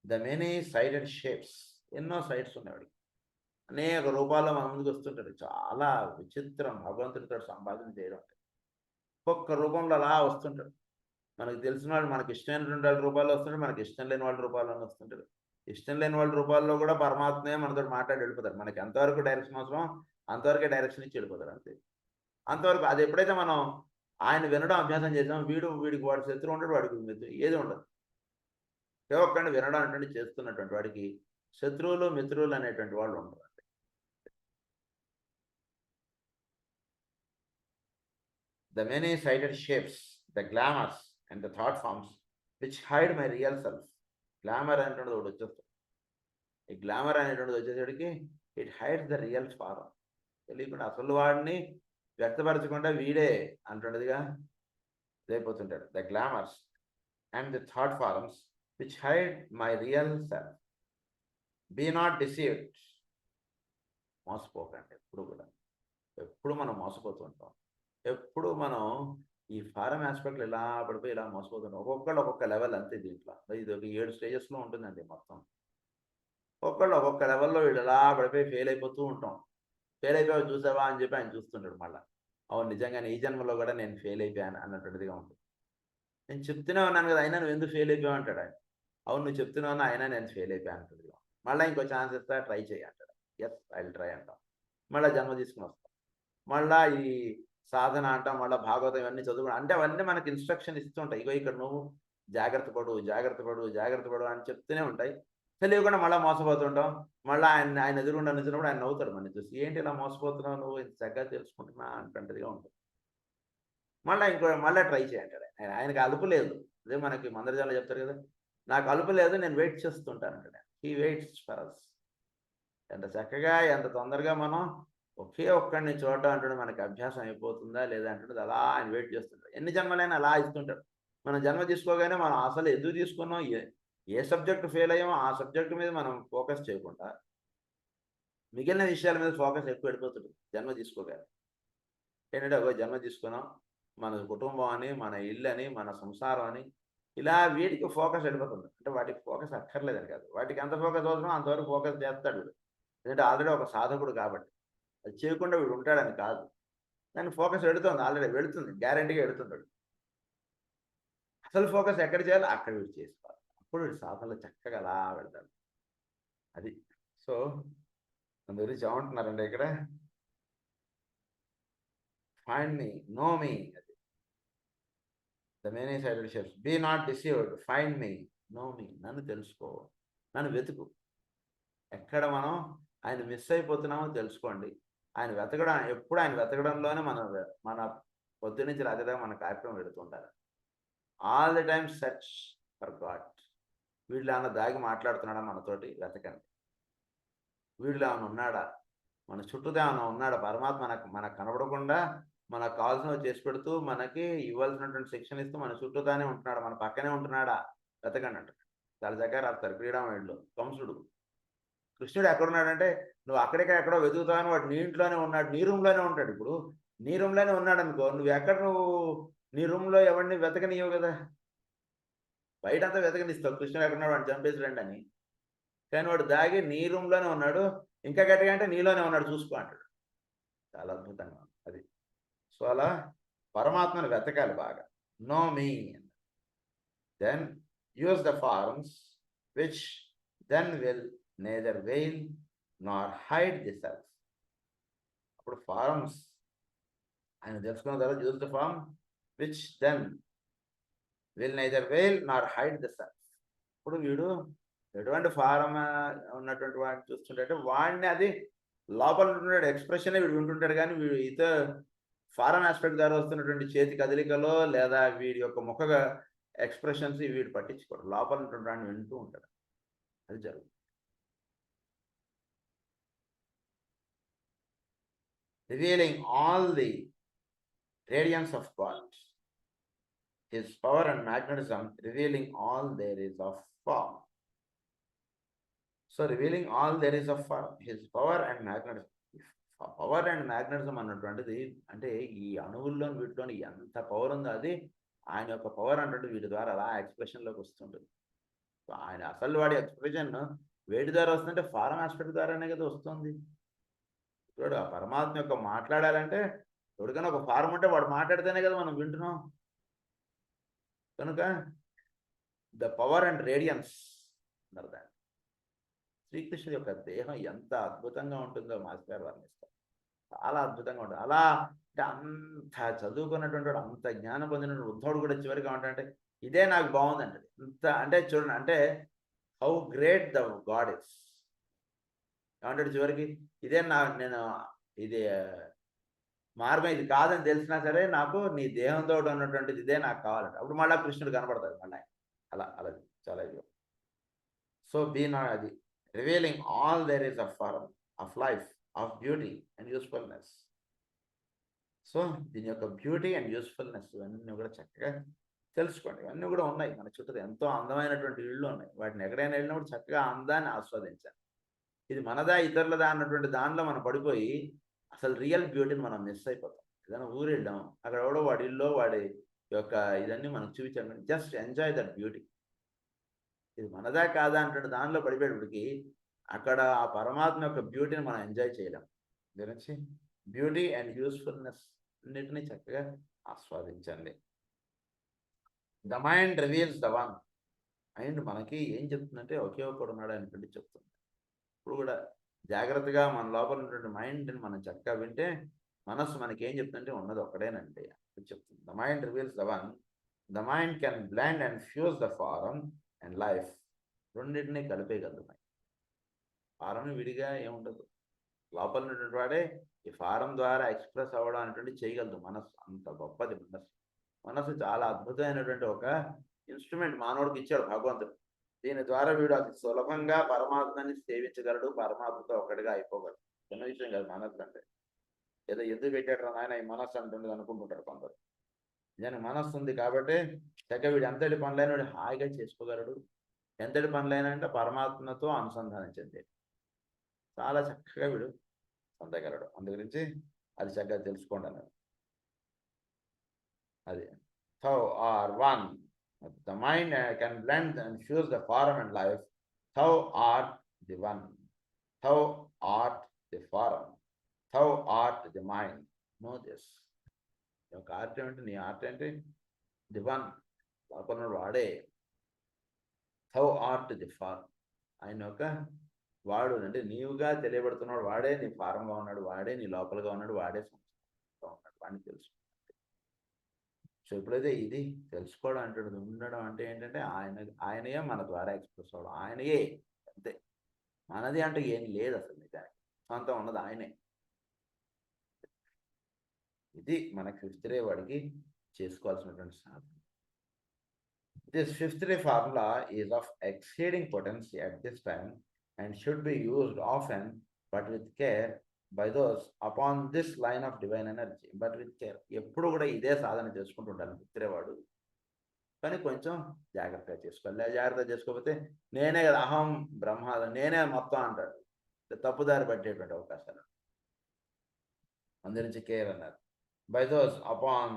ద మెనీ సైడెడ్ షేప్స్, ఎన్నో సైడ్స్ ఉన్నాయి వాడికి. అనేక రూపాల్లో మన ముందుకు వస్తుంటాడు. చాలా విచిత్రం భగవంతుడితో సంపాదన చేయడం. ఒక్కొక్క రూపంలో అలా వస్తుంటాడు. మనకు తెలిసిన వాళ్ళు, మనకి ఇష్టమైనటువంటి వాళ్ళ రూపాల్లో వస్తుంటాడు, మనకి ఇష్టం లేని వాళ్ళ రూపాల్లో వస్తుంటాడు. ఇష్టం లేని వాళ్ళ రూపాల్లో కూడా పరమాత్మే మనతో మాట్లాడి వెళ్ళిపోతారు. మనకి ఎంతవరకు డైరెక్షన్ అవసరం అంతవరకే డైరెక్షన్ ఇచ్చి వెళ్ళిపోతారు అంతే. అంతవరకు అది ఎప్పుడైతే మనం ఆయన వినడం అభ్యాసం చేసాం, వీడికి వాడు శత్రువు ఉండడు, వాడికి మిత్రుడు ఏది ఉండదు. ఒక్కడిని వినడం అంటే చేస్తున్నటువంటి వాడికి శత్రువులు మిత్రులు అనేటువంటి వాళ్ళు ఉండరు. The many sided shapes, the glamours and the thought forms which hide my real self. Glamour అనేటువంటిది ఒకటి వచ్చేస్తుంది. ఈ గ్లామర్ అనేటువంటిది వచ్చేసరికి it hides the real form. తెలియకుండా అసలు వాడిని వ్యక్తపరచకుండా వీడే అంటున్నదిగా అయిపోతుంటాడు. The glamours and the thought forms which hide my real self. Be not deceived. మోసపోకండి ఎప్పుడు కూడా. ఎప్పుడు మనం మోసపోతుంటాం. ఎప్పుడు మనం ఈ ఫారం ఆస్పెక్ట్లు ఇలా పడిపోయి ఇలా మోసపోతుంటాం. ఒక్కొక్కళ్ళు ఒక్కొక్క లెవెల్ అంతే. దీంట్లో ఇది ఒక 7 స్టేజెస్లో ఉంటుందండి మొత్తం. ఒక్కొక్క లెవెల్లో వీళ్ళు ఇలా పడిపోయి ఫెయిల్ అయిపోతూ ఉంటాం. ఫెయిల్ అయిపోయావు చూసావా అని చెప్పి ఆయన చూస్తుంటాడు మళ్ళీ. అవును నిజంగానే ఈ జన్మలో కూడా నేను ఫెయిల్ అయిపోయాను అన్నటువంటిదిగా ఉంటుంది. నేను చెప్తూనే ఉన్నాను కదా, అయినా నువ్వు ఎందుకు ఫెయిల్ అయిపోయావు అంటాడు ఆయన. అవును నువ్వు చెప్తూనే ఉన్నా అయినా నేను ఫెయిల్ అయిపోయాను అంటుందిగా. మళ్ళీ ఇంకో ఛాన్స్ ఇస్తా, ట్రై చేయి అంటాడు. ఎస్ ఐ విల్ ట్రై అంటాం. మళ్ళీ జన్మ తీసుకుని వస్తాం. మళ్ళీ ఈ సాధన అంటాం, మళ్ళీ భాగవతం ఇవన్నీ చదువు అంటే అవన్నీ మనకి ఇన్స్ట్రక్షన్ ఇస్తుంటాయి. ఇగో ఇక్కడ నువ్వు జాగ్రత్త పడు అని చెప్తూనే ఉంటాయి. తెలియకుండా మళ్ళీ మోసపోతుంటాం. మళ్ళీ ఆయన ఎదురుగుండా నిలిచినప్పుడు ఆయన నవ్వుతాడు మన చూసి. ఏంటి ఇలా మోసపోతున్నావు నువ్వు, ఇంత చక్కగా తెలుసుకుంటున్నా అంటుంటదిగా ఉంటుంది. మళ్ళీ ట్రై చేయంటాడు ఆయన. ఆయనకి అలుపు లేదు. అదే మనకి మందరజాలు చెప్తారు కదా, నాకు అలుపు లేదు, నేను వెయిట్ చేస్తుంటాను అంటాడు. He waits for us. ఎంత చక్కగా ఎంత తొందరగా మనం ఒకే ఒక్కడిని చూడడం అంటాడు మనకి అభ్యాసం అయిపోతుందా లేదా అంటాడు, అలా ఆయన వెయిట్ చేస్తుంటాడు. ఎన్ని జన్మలైనా అలా ఇస్తుంటాడు. మనం జన్మ తీసుకోగానే మనం అసలు ఎందుకు తీసుకున్నాం, ఏ సబ్జెక్ట్ ఫెయిల్ అయ్యామో ఆ సబ్జెక్ట్ మీద మనం ఫోకస్ చేయకుండా మిగిలిన విషయాల మీద ఫోకస్ ఎక్కువ వెళ్ళిపోతుంది జన్మ తీసుకోగానే. ఏంటంటే ఒక జన్మ తీసుకున్నాం, మన కుటుంబం అని, మన ఇల్లు అని, మన సంసారం అని, ఇలా వీటికి ఫోకస్ వెళ్ళిపోతుంది. అంటే వాటికి ఫోకస్ అక్కర్లేదని కాదు, వాటికి ఎంత ఫోకస్ అవసరం అంతవరకు ఫోకస్ చేస్తాడు వీడు. ఎందుకంటే ఆల్రెడీ ఒక సాధకుడు కాబట్టి. అది చేయకుండా వీడు ఉంటాడని కాదు. దాని ఫోకస్ వెళుతుంది, ఆల్రెడీ వెళుతుంది, గ్యారంటీగా వెళుతుంటాడు. అసలు ఫోకస్ ఎక్కడ చేయాలో అక్కడ వీడు చేసుకోవాలి. అప్పుడు వీడు సాధనలో చక్కగా అలా వెళ్తాడు. అది. సో అందు గురించి ఏమంటున్నారంటే ఇక్కడ, find me, know me. The many sided ships, be not deceived, find me, know me. నన్ను తెలుసుకో, నన్ను వెతుకు. ఎక్కడ మనం ఆయన మిస్ అయిపోతున్నామో తెలుసుకోండి. ఆయన వెతకడం, ఎప్పుడు ఆయన వెతకడంలోనే మన పొద్దునుంచి రాత్రి దాకా మన కార్యక్రమం పెడుతుంటారు. All the time search for God. వీళ్ళు ఏమన్నా దాగి మాట్లాడుతున్నాడా మనతోటి, వెతకండి. వీళ్ళు ఏమైనా ఉన్నాడా, మన చుట్టూతో ఏమైనా ఉన్నాడా, పరమాత్మ మనకు కనబడకుండా మనకు కావాల్సినవి చేసి పెడుతూ, మనకి ఇవ్వాల్సినటువంటి శిక్షణ ఇస్తూ మన చుట్టూతానే ఉంటున్నాడా, మన పక్కనే ఉంటున్నాడా, వెతకండి అంట. చాలా చక్కగా రాస్తారు క్రీడామణిలో కంసుడు. కృష్ణుడు ఎక్కడున్నాడంటే, నువ్వు అక్కడిక్కడ ఎక్కడో వెతుకుతావని వాడు నీ ఇంట్లోనే ఉన్నాడు, నీ రూమ్లోనే ఉంటాడు. ఇప్పుడు నీ రూమ్లోనే ఉన్నాడు అనుకో, నువ్వు నీ రూమ్లో ఎవరిని వెతకనియవు కదా, బయటంతా వెతకనిస్తావు కృష్ణుడు ఎక్కడున్నాడు వాడిని చంపేసి రండి అని. కానీ వాడు దాగి నీ రూమ్లోనే ఉన్నాడు, ఇంకా గట్టిగా అంటే నీలోనే ఉన్నాడు, చూసుకో అంటాడు. చాలా అద్భుతంగా అది. సో అలా పరమాత్మను వెతకాలి బాగా. Know me, then use the forms which then will neither veil nor hide the self. అప్పుడు ఫారమ్స్ ఆయన తెలుసుకున్న తర్వాత, use the form which then will neither veil nor hide the self. ఇప్పుడు వీడు ఎటువంటి ఫారం ఉన్నటువంటి వాడిని చూస్తుంటే వాడిని అది లోపల ఉంటున్నాడు ఎక్స్ప్రెషన్ వీడు వింటుంటాడు. కానీ వీడు ఫారం ఆస్పెక్ట్ ద్వారా వస్తున్నటువంటి చేతి కదలికలో లేదా వీడి యొక్క ముఖ ఎక్స్ప్రెషన్స్ వీడు పట్టించుకోడు, లోపల ఉంటుంటే వాడిని వింటూ ఉంటాడు. అది జరుగుతుంది. Revealing all the radiance of God, His power and magnetism, revealing all there is of form. So revealing all there is of form, His power and magnetism. Power and magnetism అన్నటువంటిది అంటే ఈ అణువుల్లో వీటిలో ఎంత పవర్ ఉందో అది ఆయన యొక్క power అంటే వీటి ద్వారా అలా ఎక్స్ప్రెషన్లోకి వస్తుంటుంది. సో ఆయన అసలు వాడి ఎక్స్ప్రెషన్ వేటి ద్వారా వస్తుందంటే ఫారం ఆస్పెక్ట్ ద్వారానే కదా వస్తుంది. చూడు, ఆ పరమాత్మ యొక్క మాట్లాడాలంటే ఎవరికైనా ఒక ఫారం ఉంటే వాడు మాట్లాడితేనే కదా మనం వింటున్నాం. కనుక ద పవర్ అండ్ రేడియన్స్ అన్నారు దాన్ని. శ్రీకృష్ణుడి యొక్క దేహం ఎంత అద్భుతంగా ఉంటుందో మాస్టర్ గారు వర్ణిస్తారు. చాలా అద్భుతంగా ఉంటుంది. అలా అంటే అంత చదువుకున్నటువంటి వాడు, అంత జ్ఞానం పొందినటువంటి ఉద్ధవుడు కూడా చివరికి ఏమంటే ఇదే నాకు బాగుందండి. ఇంత అంటే చూడండి, అంటే how great the God is. ఏమంటాడు చివరికి, ఇదే నేను ఇది మార్గం ఇది కాదని తెలిసినా సరే నాకు నీ దేహంతో ఉన్నటువంటిది ఇదే నాకు కావాలంటే అప్పుడు మళ్ళీ కృష్ణుడు కనపడతాడు మళ్ళీ. అలా అలా చాలా ఇది. సో అది revealing all there is of form of life, of beauty and usefulness. So దీని యొక్క బ్యూటీ అండ్ యూస్ఫుల్నెస్ ఇవన్నీ కూడా చక్కగా తెలుసుకోండి. ఇవన్నీ కూడా ఉన్నాయి మన చుట్టూ, ఎంతో అందమైనటువంటి ఇళ్ళు ఉన్నాయి. వాటిని ఎక్కడైనా వెళ్ళినప్పుడు చక్కగా అందాన్ని ఆస్వాదించాలి. ఇది మనదా ఇతరులదా అన్నటువంటి దానిలో మనం పడిపోయి అసలు రియల్ బ్యూటీని మనం మిస్ అయిపోతాం. ఏదైనా ఊరు వెళ్ళాం, అక్కడ ఎవడో వాడి ఇల్లు వాడి యొక్క ఇదన్నీ మనం చూపించాం, జస్ట్ ఎంజాయ్ దట్ బ్యూటీ. ఇది మనదా కాదా అంటే దానిలో పడిపోయేటప్పటికి అక్కడ ఆ పరమాత్మ యొక్క బ్యూటీని మనం ఎంజాయ్ చేయలేం. గురించి బ్యూటీ అండ్ యూస్ఫుల్నెస్ అన్నిటినీ చక్కగా ఆస్వాదించండి. The mind reveals the one. Mind మనకి ఏం చెప్తుందంటే ఒకే ఒక్కడు ఉన్నాడు అనేటువంటి చెప్తుంది. ఇప్పుడు కూడా జాగ్రత్తగా మన లోపల ఉన్నటువంటి మైండ్ని మనం చక్కగా వింటే మనస్సు మనకి ఏం చెప్తుందంటే ఉన్నది ఒక్కడేనండి అని చెప్తుంది. The mind reveals the one. The mind can blend and fuse the form and life. రెండింటినీ కలిపేయగలదు. ఫారం విడిగా ఏముండదు, లోపల ఉన్నటువంటి వాడే ఈ ఫారం ద్వారా ఎక్స్ప్రెస్ అవ్వడం అనేటువంటి చేయగలదు. మనస్సు అంత గొప్పది. మనస్సు చాలా అద్భుతమైనటువంటి ఒక ఇన్స్ట్రుమెంట్ మానవుడికి ఇచ్చాడు భగవంతుడు. దీని ద్వారా వీడు అతి సులభంగా పరమాత్మని సేవించగలడు, పరమాత్మతో ఒక్కడిగా అయిపోగలడు. చిన్న విషయం కాదు మనస్సు అంటే. ఏదో ఎందుకు పెట్టాడు నాయన ఈ మనస్సు అంటుంది అనుకుంటుంటారు కొందరు. నిజానికి మనస్సు ఉంది కాబట్టి చక్కగా వీడు ఎంతటి పనులైన వీడు హాయిగా చేసుకోగలడు. ఎంతటి పనులైనా అంటే పరమాత్మతో అనుసంధానం చెందే చాలా చక్కగా వీడు పొందగలడు. అందు గురించి అది చక్కగా తెలుసుకోండి అన్నాడు. అది thou are one. The mind can blend and fuse the form and life. Thou art the one. Thou art the form. Thou art the mind. Know this. యొక్క ఆర్ట్ ఏమిటి? నీ ఆర్ట్ ఏంటి? The one. లోపల వాడే. thou art the form. ఆయన యొక్క వాడు అంటే నీవుగా తెలియబడుతున్నాడు వాడే, నీ ఫారంగా ఉన్నాడు వాడే, నీ లోపలగా ఉన్నాడు వాడే, సంస్కారంగా ఉన్నాడు వాడిని తెలుసు. సో ఎప్పుడైతే ఇది తెలుసుకోవడం అంటే ఉండడం అంటే ఏంటంటే ఆయనయే మన ద్వారా ఎక్స్ప్రెస్ అవ్వడం, ఆయనయే అంతే. మనది అంటే ఏం లేదు అసలు, నిజానికి సొంతం ఉన్నది ఆయనే. ఇది మనకి ఫిఫ్త్ రే వాడికి చేసుకోవాల్సినటువంటి సాధన. This fifth ray formula is of exceeding potency at this time and should be used often but with care by those upon this line of divine energy. But with care. ఎప్పుడు కూడా ఇదే సాధన చేసుకుంటూ ఉండాలి మిత్రేవాడు. కానీ కొంచెం జాగ్రత్తగా చేసుకోవాలి. జాగ్రత్తగా చేసుకోకపోతే నేనే కదా అహం బ్రహ్మ, నేనే మొత్తం అంటాడు. తప్పుదారి పట్టేటువంటి అవకాశాలు. అందరి నుంచి కేర్ అన్నారు. By those upon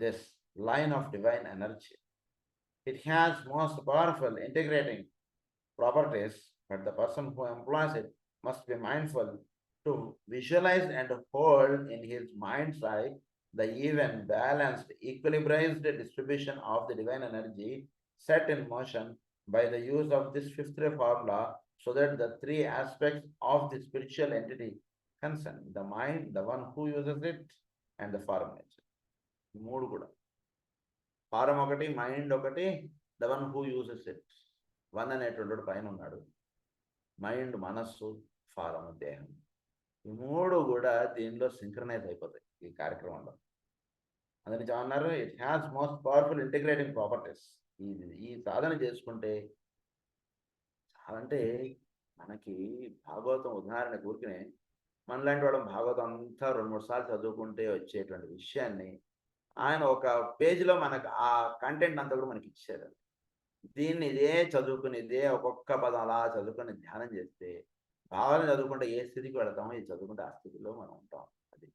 this line of divine energy. It has most powerful integrating properties, but the person who employs it must be mindful to visualize and hold in his mind's eye the even, balanced, equilibrized distribution of the divine energy set in motion by the use of this fifth ray formula, so that the three aspects of the spiritual entity concerned, the mind, the one who uses it, and the form nature. మూడు కూడా form ఒకటి, mind ఒకటి, the one who uses it. One అనేటువంటి పైన ఉన్నాడు. Mind మనస్సు, form దేహం. ఈ మూడు కూడా దీనిలో సింక్రనైజ్ అయిపోతాయి ఈ కార్యక్రమంలో. అందుకని ఏమన్నారు? It has most powerful integrating properties. ఈ సాధన చేసుకుంటే అంటే మనకి భాగవతం ఉదాహరణ కూర్చునే మనలాంటి వాడు భాగవతం అంతా 2-3 సార్లు చదువుకుంటే వచ్చేటువంటి విషయాన్ని ఆయన ఒక పేజీలో మనకు ఆ కంటెంట్ అంతా కూడా మనకి ఇచ్చారు. దీన్ని ఇదే చదువుకుని ఇదే ఒక్కొక్క పదం అలా చదువుకొని ధ్యానం చేస్తే, భావన చదువుకుంటే ఏ స్థితికి వెళతామో ఇది చదువుకుంటే ఆ స్థితిలో మనం ఉంటాం. అది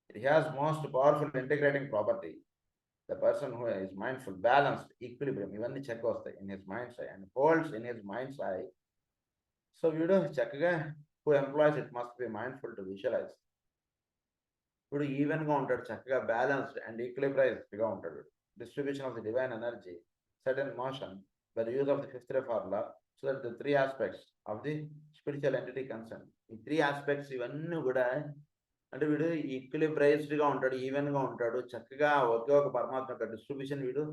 it has most powerful integrating property. The person who is mindful, balanced, equilibrium ఇవన్నీ చెక్ వస్తాయి in his mind's eye and holds in his mind's eye. So వీడు చక్కగా who employs it must be mindful to visualize. ఇప్పుడు ఈవెన్గా ఉంటాడు, చక్కగా balanced and ఈక్విలిబ్రైజ్డ్గా ఉంటాడు. Distribution of the divine energy set in motion by the use of the fifth ray formula, so that the three aspects of the spiritual entity concern. ఈ three aspects ఇవన్నీ కూడా అంటే వీడు ఈక్విలిబ్రైజ్డ్గా ఉంటాడు, ఈవెన్గా ఉంటాడు, చక్కగా ఒకే ఒక పరమాత్మ యొక్క డిస్ట్రిబ్యూషన్ వీడు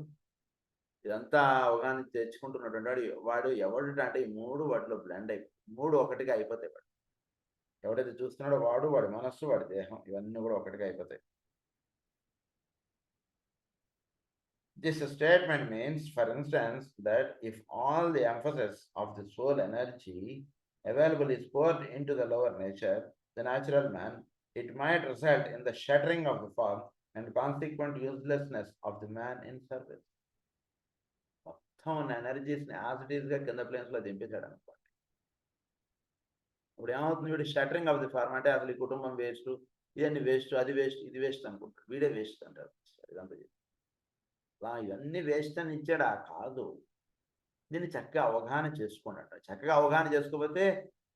ఇదంతా అవగాహన తెచ్చుకుంటున్నటువంటి వాడు ఎవడు అంటే ఈ మూడు వాటిలో బ్లెండ్ అయిపోయి మూడు ఒకటిగా అయిపోతాయి. వాడు ఎవడైతే చూస్తున్నాడో వాడు, వాడి మనస్సు, వాడి దేహం ఇవన్నీ కూడా ఒకటిగా అయిపోతాయి. This statement means, for instance, that if all the emphasis of the soul energy available is poured into the lower nature, the natural man, it might result in the shattering of the form and consequent uselessness of the man in service. మొత్తం ఎనర్జీస్ని as it ఈస్గా కింద ప్లేన్స్లో దింపేశాడు అనుకోండి. ఇప్పుడు ఏమవుతుంది? వీడు shuttering of the form అంటే అసలు ఈ కుటుంబం వేస్ట్, ఇవన్నీ వేస్ట్, అది వేస్ట్, ఇది వేస్ట్ అనుకుంటాడు. వీడే వేస్ట్ అంటారు. ఇదంతా ఇవన్నీ వేస్ట్ అని ఇచ్చాడా? కాదు. దీన్ని చక్కగా అవగాహన చేసుకోండి. చక్కగా అవగాహన చేసుకోకపోతే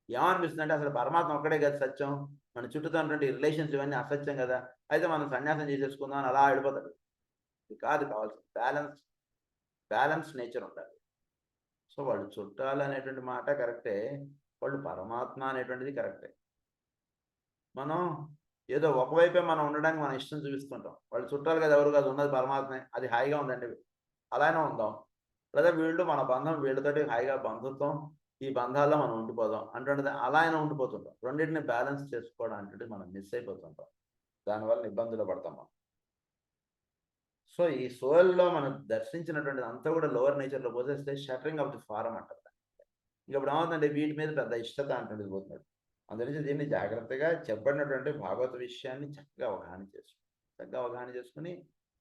ఏమనిపిస్తుంది అంటే అసలు పరమాత్మ ఒక్కడే కదా సత్యం, మన చుట్టూతో ఉన్నటువంటి రిలేషన్స్ ఇవన్నీ అసత్యం కదా, అయితే మనం సన్యాసం చేసేసుకుందాం అని అలా వెళ్ళిపోతాడు. ఇది కాదు కావాల్సింది. బ్యాలెన్స్ నేచర్ ఉండాలి. సో వాళ్ళు చుట్టాలు అనేటువంటి మాట కరెక్టే, వాళ్ళు పరమాత్మ అనేటువంటిది కరెక్టే. మనం ఏదో ఒకవైపే మనం ఉండడానికి మనం ఇష్టం చూపిస్తుంటాం. వాళ్ళు చుట్టాలు కదా, ఎవరు కాదు, ఉన్నది పరమాత్మే, అది హాయిగా ఉందండి, అలానే ఉందాం. లేదా వీళ్ళు మన బంధం, వీళ్ళతోటి హాయిగా బంధుత్వం, ఈ బంధాల్లో మనం ఉండిపోదాం అంటే అలా అయినా ఉండిపోతుంటాం. రెండింటిని బ్యాలెన్స్ చేసుకోవడం అంటే మనం మిస్ అయిపోతుంటాం. దానివల్ల ఇబ్బందులు పడతాం మనం. సో ఈ సోల్లో మనం దర్శించినటువంటిది అంతా కూడా లోవర్ నేచర్లో పోసేస్తే షటరింగ్ ఆఫ్ ది ఫారం అంటారు. ఇంకప్పుడు ఏమవుతుందంటే వీటి మీద పెద్ద ఇష్టత అంటుండేది పోతున్నాడు. అందుగురించి దీన్ని జాగ్రత్తగా చెప్పబడినటువంటి భాగవత విషయాన్ని చక్కగా అవగాహన చేసుకుని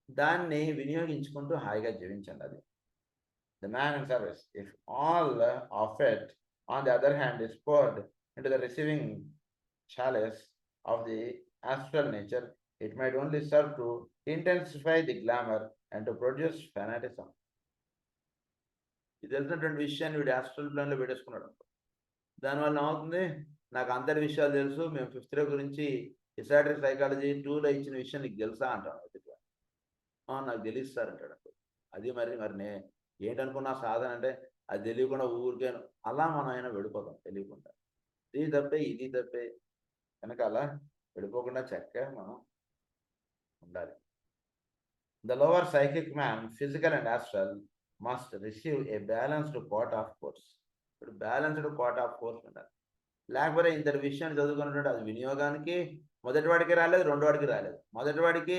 దాన్ని వినియోగించుకుంటూ హాయిగా జీవించండి. అది the man in service. If all of it, on the other hand, is poured into the receiving chalice of the astral nature, it might only serve to intensify the glamour and to produce fanatism. ఇది తెలిసినటువంటి విషయాన్ని వీడు astral ప్లాన్లో పెట్టేసుకున్నాడు. దానివల్ల ఏమవుతుంది, నాకు అందరి విషయాలు తెలుసు, మేము 5th ఇయర్ గురించి ఎసాట్రిక్ సైకాలజీ 2లో ఇచ్చిన విషయం నీకు తెలుసా అంటాను. నాకు తెలియదు సార్ అంటాడు. అది మరి ఏంటనుకున్నా సాధన అంటే అది తెలియకుండా ఊరికే అలా మనం అయినా వెళ్ళిపోతాం తెలియకుండా. ఇది తప్పే కనుక అలా వెళ్ళిపోకుండా చక్కగా మనం ఉండాలి. The lower psychic man, physical and astral, must receive a balanced quota of course. ఇప్పుడు బ్యాలెన్స్డ్ క్వాట్ ఆఫ్ కోర్స్ ఉండాలి. లేకపోతే ఇంతటి విషయాన్ని చదువుకున్నట్టు అది వినియోగానికి మొదటి వాడికి రాలేదు, రెండో వాడికి రాలేదు. మొదటి వాడికి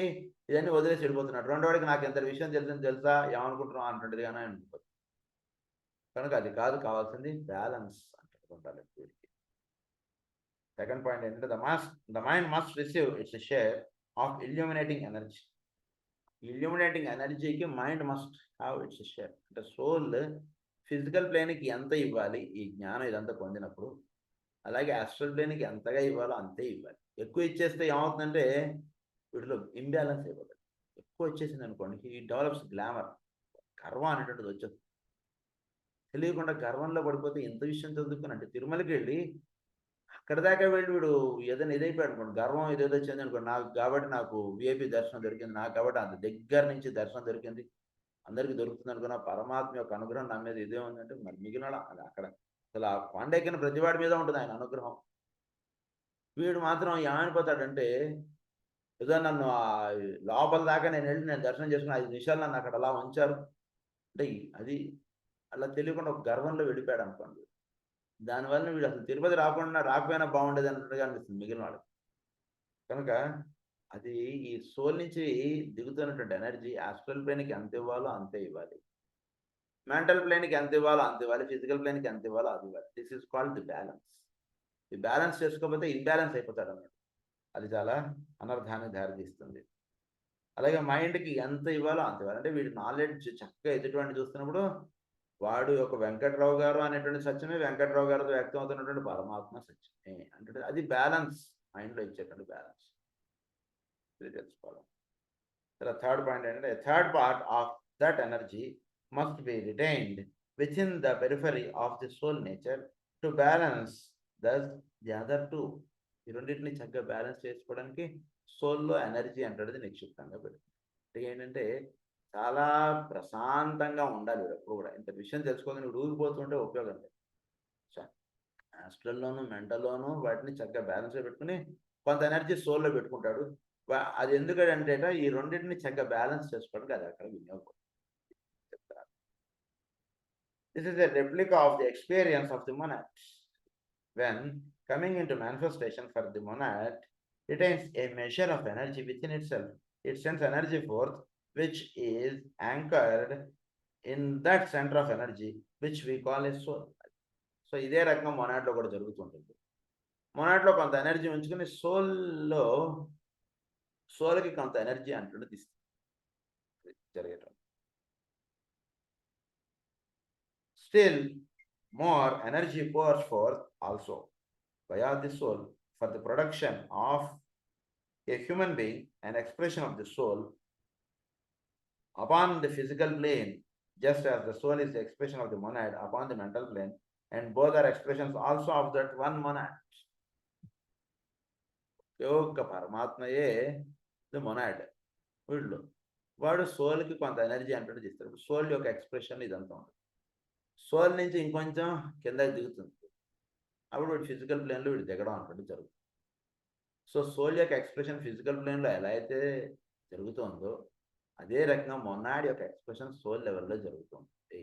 ఇవన్నీ వదిలేసి వెళ్ళిపోతున్నాడు, రెండో వాడికి నాకు ఇంత విషయం తెలుసా ఏమనుకుంటున్నాం అంటుండేది కానీ అనుకుంటుంది. కనుక అది కాదు కావాల్సింది, బ్యాలెన్స్ అంటే ఉండాలి వీడికి. సెకండ్ పాయింట్ ఏంటంటే the mind must receive its share of illuminating energy. Illuminating ఎనర్జీకి mind must have its share. అంటే సోల్ ఫిజికల్ ప్లేన్కి ఎంత ఇవ్వాలి ఈ జ్ఞానం ఇదంతా పొందినప్పుడు, అలాగే ఆస్ట్రల్ ప్లేన్కి ఎంతగా ఇవ్వాలో అంతే ఇవ్వాలి. ఎక్కువ ఇచ్చేస్తే ఏమవుతుందంటే వీటిలో ఇంబ్యాలెన్స్ అయిపోతుంది. ఎక్కువ వచ్చేసింది అనుకోండి, ఈ డెవలప్స్ గ్లామర్, గర్వం అనేటువంటిది వచ్చేస్తుంది. తెలియకుండా గర్వంలో పడిపోతే ఎంత విషయం చదువుకుని అంటే తిరుమలకి వెళ్ళి అక్కడ దాకా వెళ్ళి వీడు ఏదైనా ఇదైపోయాడు అనుకోండి, గర్వం ఏదేదో వచ్చింది అనుకోండి, నాకు విఐపి దర్శనం దొరికింది, నాకు కాబట్టి అంత దగ్గర నుంచి దర్శనం దొరికింది, అందరికీ దొరుకుతుంది అనుకున్న పరమాత్మ యొక్క అనుగ్రహం నా మీద ఇదే ఉందంటే మరి మిగిలిన అక్కడ అసలు ఆ కొండెక్కిన ప్రతివాడి మీద ఉంటుంది ఆయన అనుగ్రహం. వీడు మాత్రం ఏమైపోతాడంటే ఏదో నన్ను లోపల దాకా నేను దర్శనం చేసుకుని 5 నిమిషాలు నన్ను అక్కడ అలా ఉంచారు అంటే అది అలా తెలియకుండా ఒక గర్వంలో వెళ్ళిపోయాడు అనుకోండి. దానివల్ల వీడు అసలు తిరుపతి రాకపోయినా బాగుండేది అన్నట్టుగా అనిపిస్తుంది మిగిలిన వాళ్ళకి. కనుక అది ఈ సోల్ నుంచి దిగుతున్నటువంటి ఎనర్జీ ఆస్ట్రల్ ప్లేన్కి ఎంత ఇవ్వాలో అంతే ఇవ్వాలి, మెంటల్ ప్లేన్కి ఎంత ఇవ్వాలో అంత ఇవ్వాలి, ఫిజికల్ ప్లేన్కి ఎంత ఇవ్వాలో అది ఇవ్వాలి. This is called the balance. ఈ బ్యాలెన్స్ చేసుకోకపోతే ఇన్బ్యాలెన్స్ అయిపోతాడు అన్నమాట. అది చాలా అనర్థాన్ని దారితీస్తుంది. అలాగే మైండ్కి ఎంత ఇవ్వాలో అంత ఇవ్వాలి. అంటే వీడి నాలెడ్జ్ చక్కగా ఎదుటివాడిని చూస్తున్నప్పుడు వాడు ఒక వెంకట్రావు గారు అనేటువంటి సత్యమే వెంకట్రావు గారితో వ్యక్తం అవుతున్నటువంటి పరమాత్మ సత్యమే అంటే అది బ్యాలెన్స్, మైండ్లో ఇచ్చేటువంటి బ్యాలెన్స్ ఇది తెలుసుకోవాలి. థర్డ్ పాయింట్ ఏంటంటే third part of that energy must be retained within the periphery of the soul nature to balance the other two. ఈ రెండింటిని చక్కగా బ్యాలెన్స్ చేసుకోవడానికి సోల్లో ఎనర్జీ అంటేది నిక్షిప్తంగా పెడుతుంది. ఏంటంటే చాలా ప్రశాంతంగా ఉండాలి ఎప్పుడు కూడా. ఇంత విషయం తెలుసుకోవాలి, నువ్వు ఊగిపోతుంటే ఉపయోగం లేదు. ఆస్ట్రల్లోను మెంటల్లోనూ వాటిని చక్కగా బ్యాలెన్స్లో పెట్టుకుని కొంత ఎనర్జీ సోల్లో పెట్టుకుంటాడు. అది ఎందుకంటే ఈ రెండింటిని చక్కగా బ్యాలెన్స్ చేసుకోవడానికి అది అక్కడ వినియోగపడుతుంది చెప్తారు. This is a replica of the experience of the monad. When coming in to manifestation for the monad retains a measure of energy within itself. It sends energy forth which is anchored in that center of energy which we call a soul. So ఇదే రకంగా మొనాడ్లో కూడా జరుగుతుంటుంది. మొనాడ్లో కొంత energy ఉంచుకుని సోల్కి కొంత energy అంటున్నది ఇస్తుంది జరిగేటం. Still more energy pours forth also via the soul for the production of a human being, an expression of the soul upon the physical plane, just as the soul is the expression of the monad upon the mental plane, and both are expressions also of that one monad. యొక్క పరమాత్మయే the monad. వీళ్ళు వాడు సోల్కి కొంత energy అంటే ఇస్తాడు. Soul యొక్క expression ఇదంతా ఉంటుంది. సోల్ నుంచి ఇంకొంచెం కిందకి దిగుతుంది, అప్పుడు వీడు ఫిజికల్ ప్లేన్లో వీడు దిగడం అంటే జరుగుతుంది. సో సోల్ యొక్క ఎక్స్ప్రెషన్ ఫిజికల్ ప్లేన్లో ఎలా అయితే జరుగుతుందో అదే రకంగా మొనాడ్ యొక్క ఎక్స్ప్రెషన్ సోల్ లెవెల్లో జరుగుతుంది.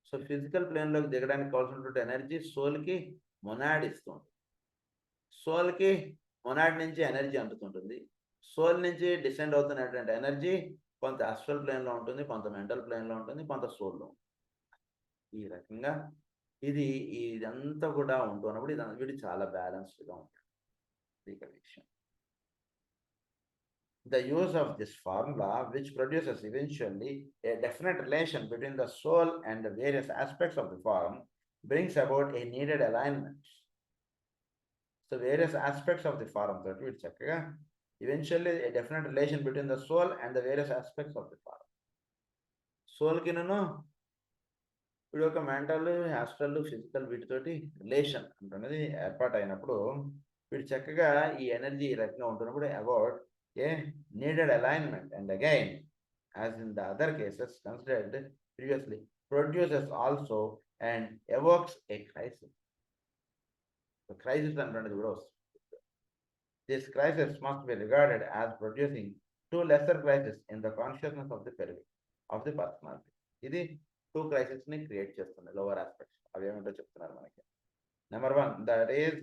సో ఫిజికల్ ప్లేన్లోకి దిగడానికి కావాల్సినటువంటి ఎనర్జీ సోల్కి మొనాడ్ ఇస్తుంది. సోల్కి మొనాడ్ నుంచి ఎనర్జీ అందుతుంటుంది. సోల్ నుంచి డిసెండ్ అవుతున్నటువంటి ఎనర్జీ కొంత ఆస్ట్రల్ ప్లేన్లో ఉంటుంది, కొంత మెంటల్ ప్లేన్లో ఉంటుంది, కొంత సోల్లో ఉంటుంది. ఈ రకంగా ఇదంతా కూడా ఉంటున్నప్పుడు వీడు చాలా బ్యాలెన్స్డ్గా ఉంటాడు. ఇది ఇక్కడ విషయం. The use of this formula, which produces eventually a definite relation between the soul and the various aspects of the form, brings about a needed alignment. So various aspects of the form, that will check eventually a definite relation between the soul and the various aspects of the form. Soul కి నేను ఇప్పుడు ఒక mental, hostel, physical వీటితోటి relation అంటున్నది ఏర్పాటు అయినప్పుడు వీడు చక్కగా ఈ ఎనర్జీ ఈ రకంగా ఉంటున్నప్పుడు about a needed alignment and again as in the other cases considered previously produces also and evokes a crisis. Crisis అంటున్నది కూడా వస్తుంది. This crisis must be regarded as producing two lesser crisis in the consciousness of the personality. ఇది two crisis ని create చేస్తుంది, lower aspects. అవి ఏమిటో చెప్తున్నారు మనకి. Number 1, that is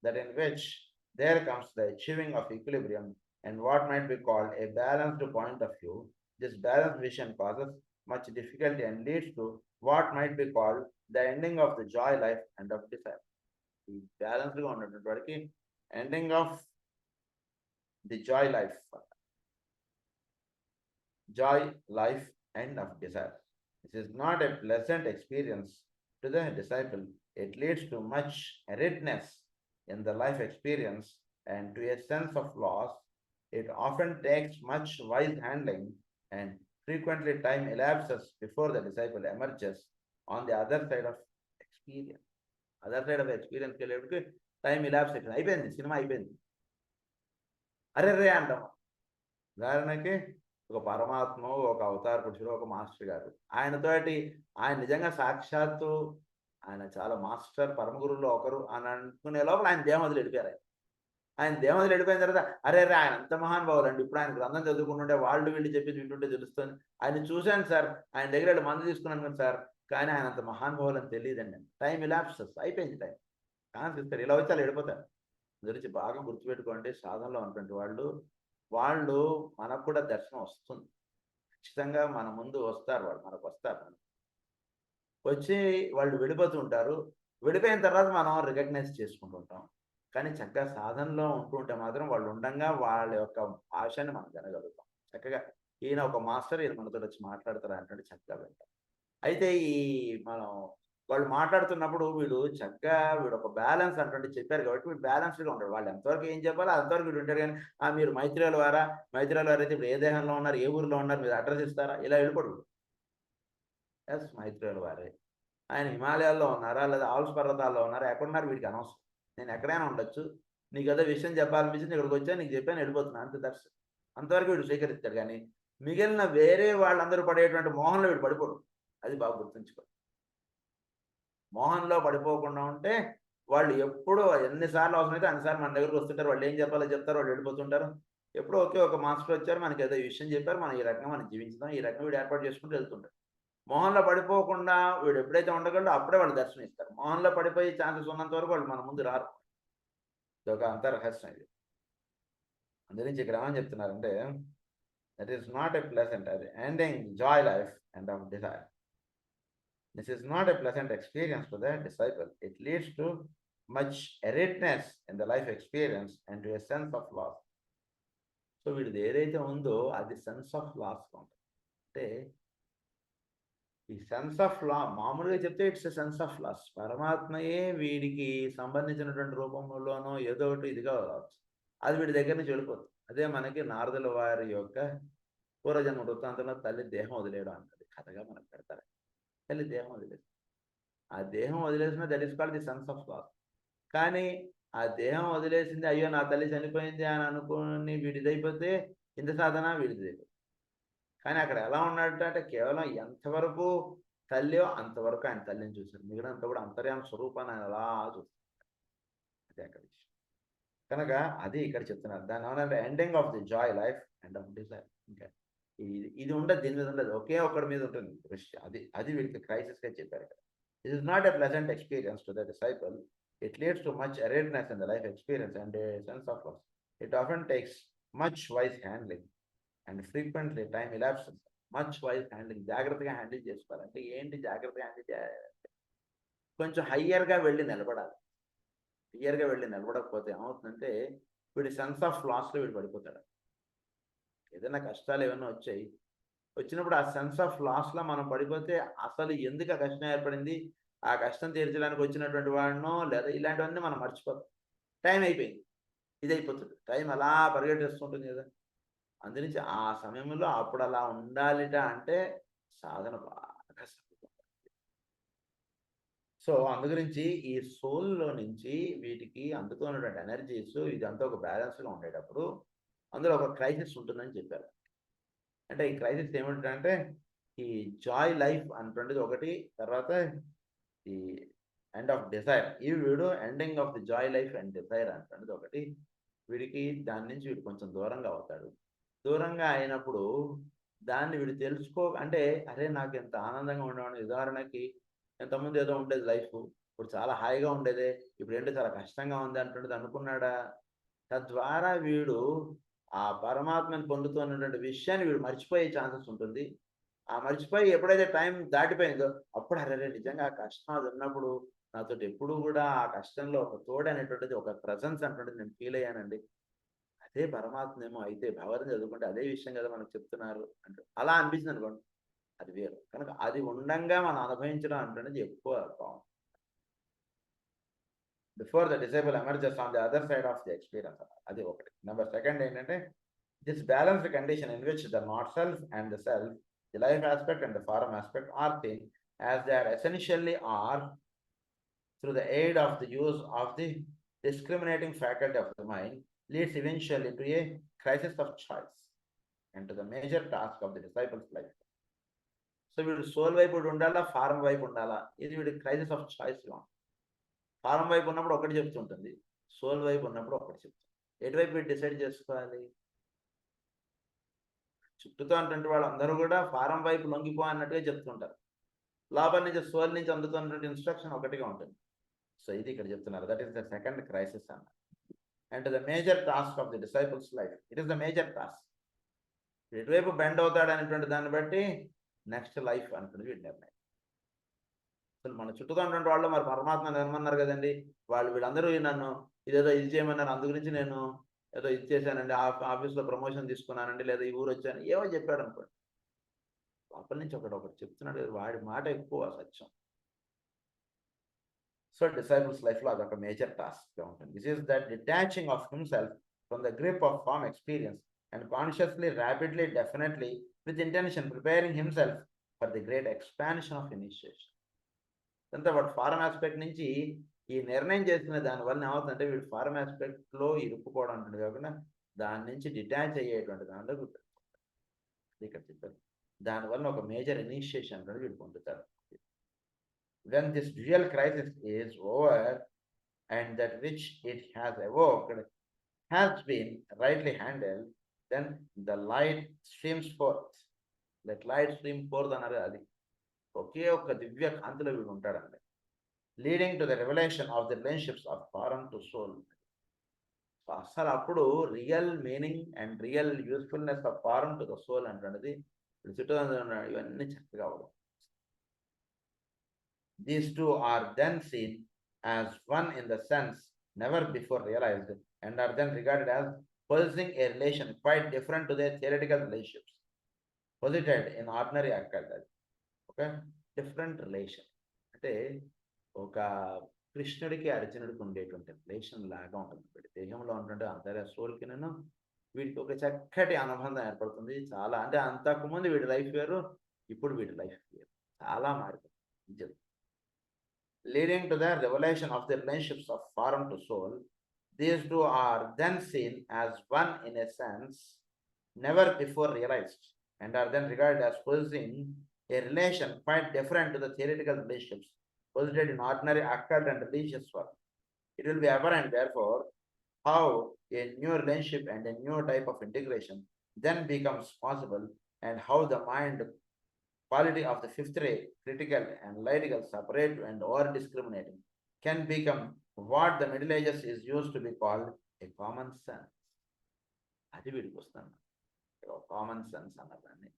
that in which there comes the achieving of equilibrium and what might be called a balanced point of view. This balanced vision causes much difficulty and leads to what might be called the ending of the joy life and of desire. ఈ balanced గా ఉన్నటువంటి వాడికి ending of the Joy life and of desire. This is not a pleasant experience to the disciple. It leads to much aridness in the life experience and to a sense of loss. It often takes much wise handling and frequently time elapses before the disciple emerges on the other side of experience. Other side of experience ke liye time elapse అయిపోయింది, cinema అయిపోయింది, అరే రే అంటాం. ఉదాహరణకి ఒక పరమాత్మ, ఒక అవతార పురుషుడు, ఒక మాస్టర్ గారు, ఆయన నిజంగా సాక్షాత్తు ఆయన చాలా మాస్టర్ పరమ గురువులో ఒకరు అని అనుకునే లోపల ఆయన దేహం వదిలి వెళ్ళిపోయారు. ఆయన దేహం వదిలి వెళ్ళిపోయిన తర్వాత అరే రే ఆయన అంత మహానుభావులు అండి, ఇప్పుడు ఆయన గ్రంథం చదువుకుంటుంటే వాళ్ళు వీళ్ళు చెప్పి వింటుంటే తెలుస్తుంది, ఆయన చూశాను సార్, ఆయన దగ్గర వెళ్ళి మందు తీసుకున్నాను కదా సార్, కానీ ఆయన అంత మహానుభావులు అని తెలియదండి. టైం ఇలాప్సెస్ అయిపోయింది, టైం కాన్సిస్తారు, ఇలా వచ్చి వాళ్ళు వెళ్ళిపోతారు. గురించి బాగా గుర్తుపెట్టుకోండి. సాధనలో ఉన్నటువంటి వాళ్ళు మనకు కూడా దర్శనం వస్తుంది, ఖచ్చితంగా మన ముందు వస్తారు, వాళ్ళు మనకు వస్తారు. వచ్చి వాళ్ళు వెళ్ళిపోతూ ఉంటారు. వెళ్ళిపోయిన తర్వాత మనం రికగ్నైజ్ చేసుకుంటూ ఉంటాం. కానీ చక్కగా సాధనలో ఉంటూ ఉంటే మాత్రం వాళ్ళు ఉండంగా వాళ్ళ యొక్క భాషని మనం వినగలుగుతాం. చక్కగా ఈయన ఒక మాస్టర్, ఈయన మనతో వచ్చి మాట్లాడతారు అంటే చక్కగా వింటాం. అయితే మనం వాళ్ళు మాట్లాడుతున్నప్పుడు వీడు ఒక బ్యాలెన్స్ అంటే చెప్పారు కాబట్టి వీడు బ్యాలెన్స్డ్గా ఉంటాడు. వాళ్ళు ఎంతవరకు ఏం చెప్పాలో అంతవరకు వీడు ఉంటారు. కానీ మీరు మైత్రేయుల వారు అయితే ఇప్పుడు ఏ దేహంలో ఉన్నారు, ఏ ఊరిలో ఉన్నారు, మీరు అడ్రస్ ఇస్తారా, ఇలా వెళ్ళిపోడు. ఎస్, మైత్రేయుల వారే. ఆయన హిమాలయాల్లో ఉన్నారా లేదా ఆల్స్ పర్వతాల్లో ఉన్నారా, ఎక్కడున్నారు వీడికి అనవసరం. నేను ఎక్కడైనా ఉండొచ్చు, నీకు ఏదో విషయం చెప్పాలనిపించింది, ఇక్కడికి వచ్చా, నీకు చెప్పాను, వెళ్ళిపోతున్నా, అంతే. దర్శనం అంతవరకు వీడు స్వీకరిస్తాడు. కానీ మిగిలిన వేరే వాళ్ళందరూ పడేటువంటి మోహంలో వీడు పడిపోడు. అది బాగా గుర్తుంచుకో. మోహన్లో పడిపోకుండా ఉంటే వాళ్ళు ఎప్పుడూ ఎన్నిసార్లు అవసరమైతే అన్నిసార్లు మన దగ్గరకు వస్తుంటారు. వాళ్ళు ఏం చెప్పాలో చెప్తారు, వాళ్ళు వెళ్ళిపోతుంటారు. ఎప్పుడో ఒక మాస్టర్ వచ్చారు, మనకి ఏదో విషయం చెప్పారు, మనం ఈ రకంగా మనం జీవించుదాం, ఈ రకంగా వీడు ఏర్పాటు చేసుకుంటూ వెళ్తుంటారు. మోహన్లో పడిపోకుండా వీడు ఎప్పుడైతే ఉండగలడో అప్పుడే వాళ్ళు దర్శనం ఇస్తారు. మోహన్లో పడిపోయి ఛాన్సెస్ ఉన్నంత వరకు వాళ్ళు మన ముందు రారు. ఇది ఒక అంతర్రహస్యం. ఇది అందురించి ఇక్కడ ఏమని చెప్తున్నారంటే, that is not a pleasant అది ending joy life and of desire. This is not a pleasant experience to the disciple. It leads to much aridness in the life experience and to a sense of loss. So వీడిది ఏదైతే ఉందో అది sense of loss ఉంటుంది. అంటే ఈ sense of law మామూలుగా చెప్తే it's a sense of loss. పరమాత్మయే వీడికి సంబంధించినటువంటి రూపంలోనో ఏదో ఒకటి ఇదిగా రావచ్చు, అది వీడి దగ్గర నుంచి వెళ్ళిపోతుంది. అదే మనకి నారదుల వారి యొక్క పూర్వజన్మ వృత్తాంతంలో తల్లి దేహం వదిలేయడం అంటది కథగా మనకు పెడతారు. తల్లి దేహం వదిలేసి, ఆ దేహం వదిలేసిన that is called the sense of loss. కానీ ఆ దేహం వదిలేసింది, అయ్యో నా తల్లి చనిపోయింది అని అనుకుని వీడిదైపోతే ఇంత సాధన వీడిదైపోతుంది. కానీ అక్కడ ఎలా ఉన్నాడట అంటే కేవలం ఎంతవరకు తల్లియో అంతవరకు ఆయన తల్లిని చూశారు, మిగిలినంత కూడా అంతర్యామ స్వరూపాన్ని ఆయన అలా చూస్తారు. అదే అక్కడ విషయం. కనుక అది ఇక్కడ చెప్తున్నారు. దాని ఏమన్నా ending of the Joy life and of Dzire. ఇంకా ఇది ఉండదు, దీని మీద ఉండదు, ఒకే ఒక్కడి మీద ఉంటుంది దృష్టి. అది వీళ్ళకి క్రైసిస్ గా చెప్పారు ఇక్కడ. It is not a pleasant experience to the disciple. It leads to much aridness in the life experience and a sense of loss. It often takes much wise handling and frequently time elapses. Much wise handling, జాగ్రత్తగా handle చేసుకోవాలంటే ఏంటి, జాగ్రత్తగా handle చేయాలి. కొంచెం హయ్యర్గా వెళ్ళి నిలబడాలి. హయ్యర్గా వెళ్ళి నిలబడకపోతే ఏమవుతుందంటే వీడి సెన్స్ ఆఫ్ లాస్లో వీడు పడిపోతాడు. ఏదైనా కష్టాలు ఏమైనా వచ్చాయి, వచ్చినప్పుడు ఆ సెన్స్ ఆఫ్ లాస్లో మనం పడిపోతే అసలు ఎందుకు ఆ కష్టం ఏర్పడింది, ఆ కష్టం తీర్చడానికి వచ్చినటువంటి వాడినో లేదా ఇలాంటివన్నీ మనం మర్చిపోతాం. టైం అయిపోయింది, ఇది అయిపోతుంది, టైం అలా పరిగెట్టేస్తుంటుంది కదా. అందునుంచి ఆ సమయంలో అప్పుడు అలా ఉండాలిట అంటే సాధన బాగా సాగుతుంది. సో అందు గురించి ఈ సోల్లో నుంచి వీటికి అందుతున్నటువంటి ఎనర్జీస్ ఇదంతా ఒక బ్యాలెన్స్గా ఉండేటప్పుడు అందులో ఒక క్రైసిస్ ఉంటుందని చెప్పారు. అంటే ఈ క్రైసిస్ ఏమిటంటే ఈ జాయ్ లైఫ్ అనేటువంటిది ఒకటి, తర్వాత ఈ ఎండ్ ఆఫ్ డిజైర్, ఈ వీడు ending of the Joy life and Dzire అనేటువంటిది ఒకటి. వీడికి దాని నుంచి వీడు కొంచెం దూరంగా అవుతాడు. దూరంగా అయినప్పుడు దాన్ని వీడు తెలుసుకో అంటే అరే నాకు ఎంత ఆనందంగా ఉండేవాడు. ఉదాహరణకి ఎంతమంది ఏదో ఉండేది లైఫ్, ఇప్పుడు చాలా హాయిగా ఉండేదే, ఇప్పుడు ఏంటో చాలా కష్టంగా ఉంది అంటున్నది అనుకున్నాడా. తద్వారా వీడు ఆ పరమాత్మని పొందుతున్నటువంటి విషయాన్ని వీడు మర్చిపోయే ఛాన్సెస్ ఉంటుంది. ఆ మర్చిపోయి ఎప్పుడైతే టైం దాటిపోయిందో అప్పుడు అరే నిజంగా ఆ కష్టం అది ఉన్నప్పుడు నాతోటి ఎప్పుడు కూడా ఆ కష్టంలో ఒక తోడు అనేటువంటిది, ఒక ప్రెజెన్స్ అనేటువంటిది నేను ఫీల్ అయ్యానండి. అదే పరమాత్మేమో అయితే భగవద్గీత చదువుకుంటే అదే విషయం కదా మనకు చెప్తున్నారు అంటే అలా అనిపించింది అనుకోండి, అది వేరు. కనుక అది ఉండంగా మనం అనుభవించడం అంటున్నది ఎక్కువ బాగుంది. Before the disciple emerges on the other side of the experience, అది ఒకటి. నెంబర్ సెకండ్ ఏంటంటే this balanced condition in which the not self and the self, the life aspect and the form aspect are seen as they are essentially are through the aid of the use of the discriminating faculty of the mind leads eventually to a crisis of choice and to the major task of the disciple's life. So వీడు soul వైపు ఉండాలా, form వైపు ఉండాలా, ఇది వీడి crisis of చాయిస్లో. Form వైపు ఉన్నప్పుడు ఒకటి చెప్తుంటుంది, సోల్ వైపు ఉన్నప్పుడు ఒకటి చెప్తుంది. ఎటువైపు వీడు డిసైడ్ చేసుకోవాలి. చుట్టూతో అంటే వాళ్ళందరూ కూడా ఫారం వైపు లొంగిపో అన్నట్టుగా చెప్తుంటారు, లోపల నుంచి సోల్ నుంచి అందుతున్నటువంటి ఇన్స్ట్రక్షన్ ఒకటిగా ఉంటుంది. సో ఇది ఇక్కడ చెప్తున్నారు, that is the second crisis అన్న. And the major task of the disciple's life, it is the major task. ఎటువైపు బెండ్ అవుతాడు అనేటువంటి దాన్ని బట్టి నెక్స్ట్ లైఫ్ అనుకుని వీడి నిర్ణయం. అసలు మన చుట్టూతో ఉన్నటువంటి వాళ్ళు మరి పరమాత్మ నిర్మన్నారు కదండి, వాళ్ళు వీళ్ళందరూ నన్ను ఇదేదో ఇది చేయమన్నారు, అందు గురించి నేను ఏదో ఇది చేశానండి, ఆఫీస్లో ప్రమోషన్ తీసుకున్నానండి, లేదా ఈ ఊరు వచ్చాను, ఏమో చెప్పాడు అనుకోండి. లోపల నుంచి ఒకటి చెప్తున్నాడు, వాడి మాట ఎక్కువ సత్యం. సో డిసైపుల్స్ లైఫ్లో అదొక మేజర్ టాస్క్గా ఉంటుంది. This is that detaching of himself from the grip of form experience and consciously, rapidly, definitely, with intention preparing himself for the great expansion of initiation. అంతా వాడు ఫారం ఆస్పెక్ట్ నుంచి ఈ నిర్ణయం చేసిన దానివల్ల ఏమవుతుందంటే వీడు ఫారం ఆస్పెక్ట్లో ఇరుక్కుపోవడం ఉంటుంది కాకుండా దాని నుంచి డిటాచ్ అయ్యేటువంటి దాంట్లో ఇక్కడ చెప్పారు. దానివల్ల ఒక మేజర్ ఇనిషియేషన్ కూడా వీడు పొందుతారు. When this dual crisis is over and that which it has evoked has been rightly handled, then the light streams forth. Let light stream forth అన్నారు. అది ఒకే ఒక్క దివ్య కాంతిలో వీడు ఉంటాడండి, leading to the revolution of the relationships of form to soul. అసలు అప్పుడు real meaning and real usefulness of form to the soul అంటున్నది చుట్టూ ఇవన్నీ చక్కగా అవడం. These two are then seen as one in the sense never before realized, and are then regarded as possessing a relation quite different to their theoretical relationships posited in ordinary activity. Okay, different relation అంటే ఒక కృష్ణుడికి అర్జునుడికి ఉండేటువంటి relation లాగా ఉంటుంది. వీడి దేహంలో ఉంటుంటే అంతర్య సోల్కి నేను వీడికి ఒక చక్కటి అనుబంధం ఏర్పడుతుంది. చాలా అంటే అంతకుముందు వీడి లైఫ్ వేరు, ఇప్పుడు వీడి లైఫ్ వేరు, చాలా మారిపోతుంది. Leading to the revelation of the relationships of form to soul, these two are then seen as one in a sense never before realized, and are then regarded as possessing a relation quite different to the theoretical relationships posited in ordinary occult and religious work. It will be apparent, therefore, how a new relationship and a new type of integration then becomes possible, and how the mind quality of the fifth ray, critical, analytical, separate, and or discriminating, can become what the Middle Ages is used to be called a common sense. అది వీడికి వస్తాను, common sense అన్నదాన్ని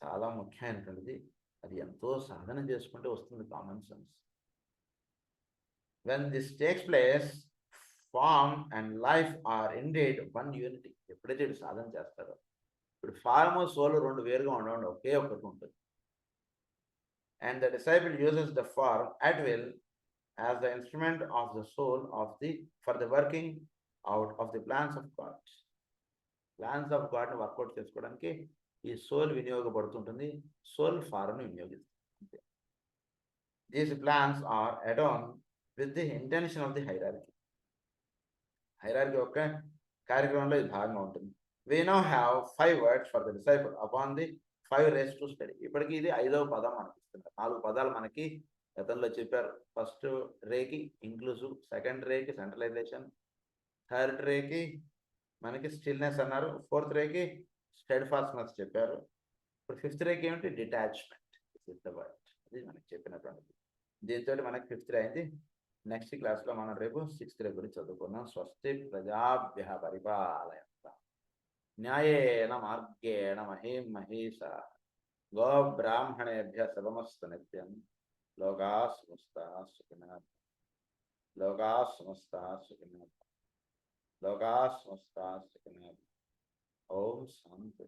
చాలా ముఖ్యమైనటువంటిది. అది ఎంతో సాధన చేసుకుంటే వస్తుంది common sense. when this takes place, form and life are indeed one unity. ఎప్పుడైతే వీడు సాధన చేస్తారో, ఇప్పుడు ఫార్మ్ సోల్ రెండు వేరుగా ఉండవు, ఒకే ఒకటి ఉంటుంది. And the disciple uses the form at will as the instrument of the soul of the for the working out of the plans of God. Plans of God ని వర్కౌట్ చేసుకోవడానికి ఈ soul వినియోగపడుతుంటుంది, soul form వినియోగిస్తుంది. These plans are undone with the intention of the hierarchy. Hierarchy యొక్క కార్యక్రమంలో ఇది భాగంగా ఉంటుంది. We now have 5 words for the disciple upon the 5 rays to study. ఇప్పటికి ఇది 5వ పదం మనకి ఇస్తున్నారు. 4 పదాలు మనకి గతంలో చెప్పారు. ఫస్ట్ రేకి ఇంక్లూజివ్, సెకండ్ రేకి సెంట్రలైజేషన్, థర్డ్ రేకి మనకి స్టిల్నెస్ అన్నారు, ఫోర్త్ రేకి స్టెడ్ ఫాస్ట్నెస్ చెప్పారు. ఇప్పుడు ఫిఫ్త్ రేకి ఏమిటి? డిటాచ్మెంట్. Is the word. ఇది మనకి చెప్పినటువంటిది. దీంతో మనకి ఫిఫ్త్ రే అయింది. నెక్స్ట్ క్లాస్లో మనం రేపు 6th రే గురించి చదువుకున్నాం. స్వస్తి ప్రజాభ్యః పరిపాలయంతాం న్యాయేన మార్గేణ మహీం మహీషా గో బ్రాహ్మణేభ్యః శుభమస్తు నిత్యం. లోకాః సమస్తాః సుఖినః లోకాః సమస్తాః సుఖినః లోకాః సమస్తాః సుఖినః. ఓం శాంతి.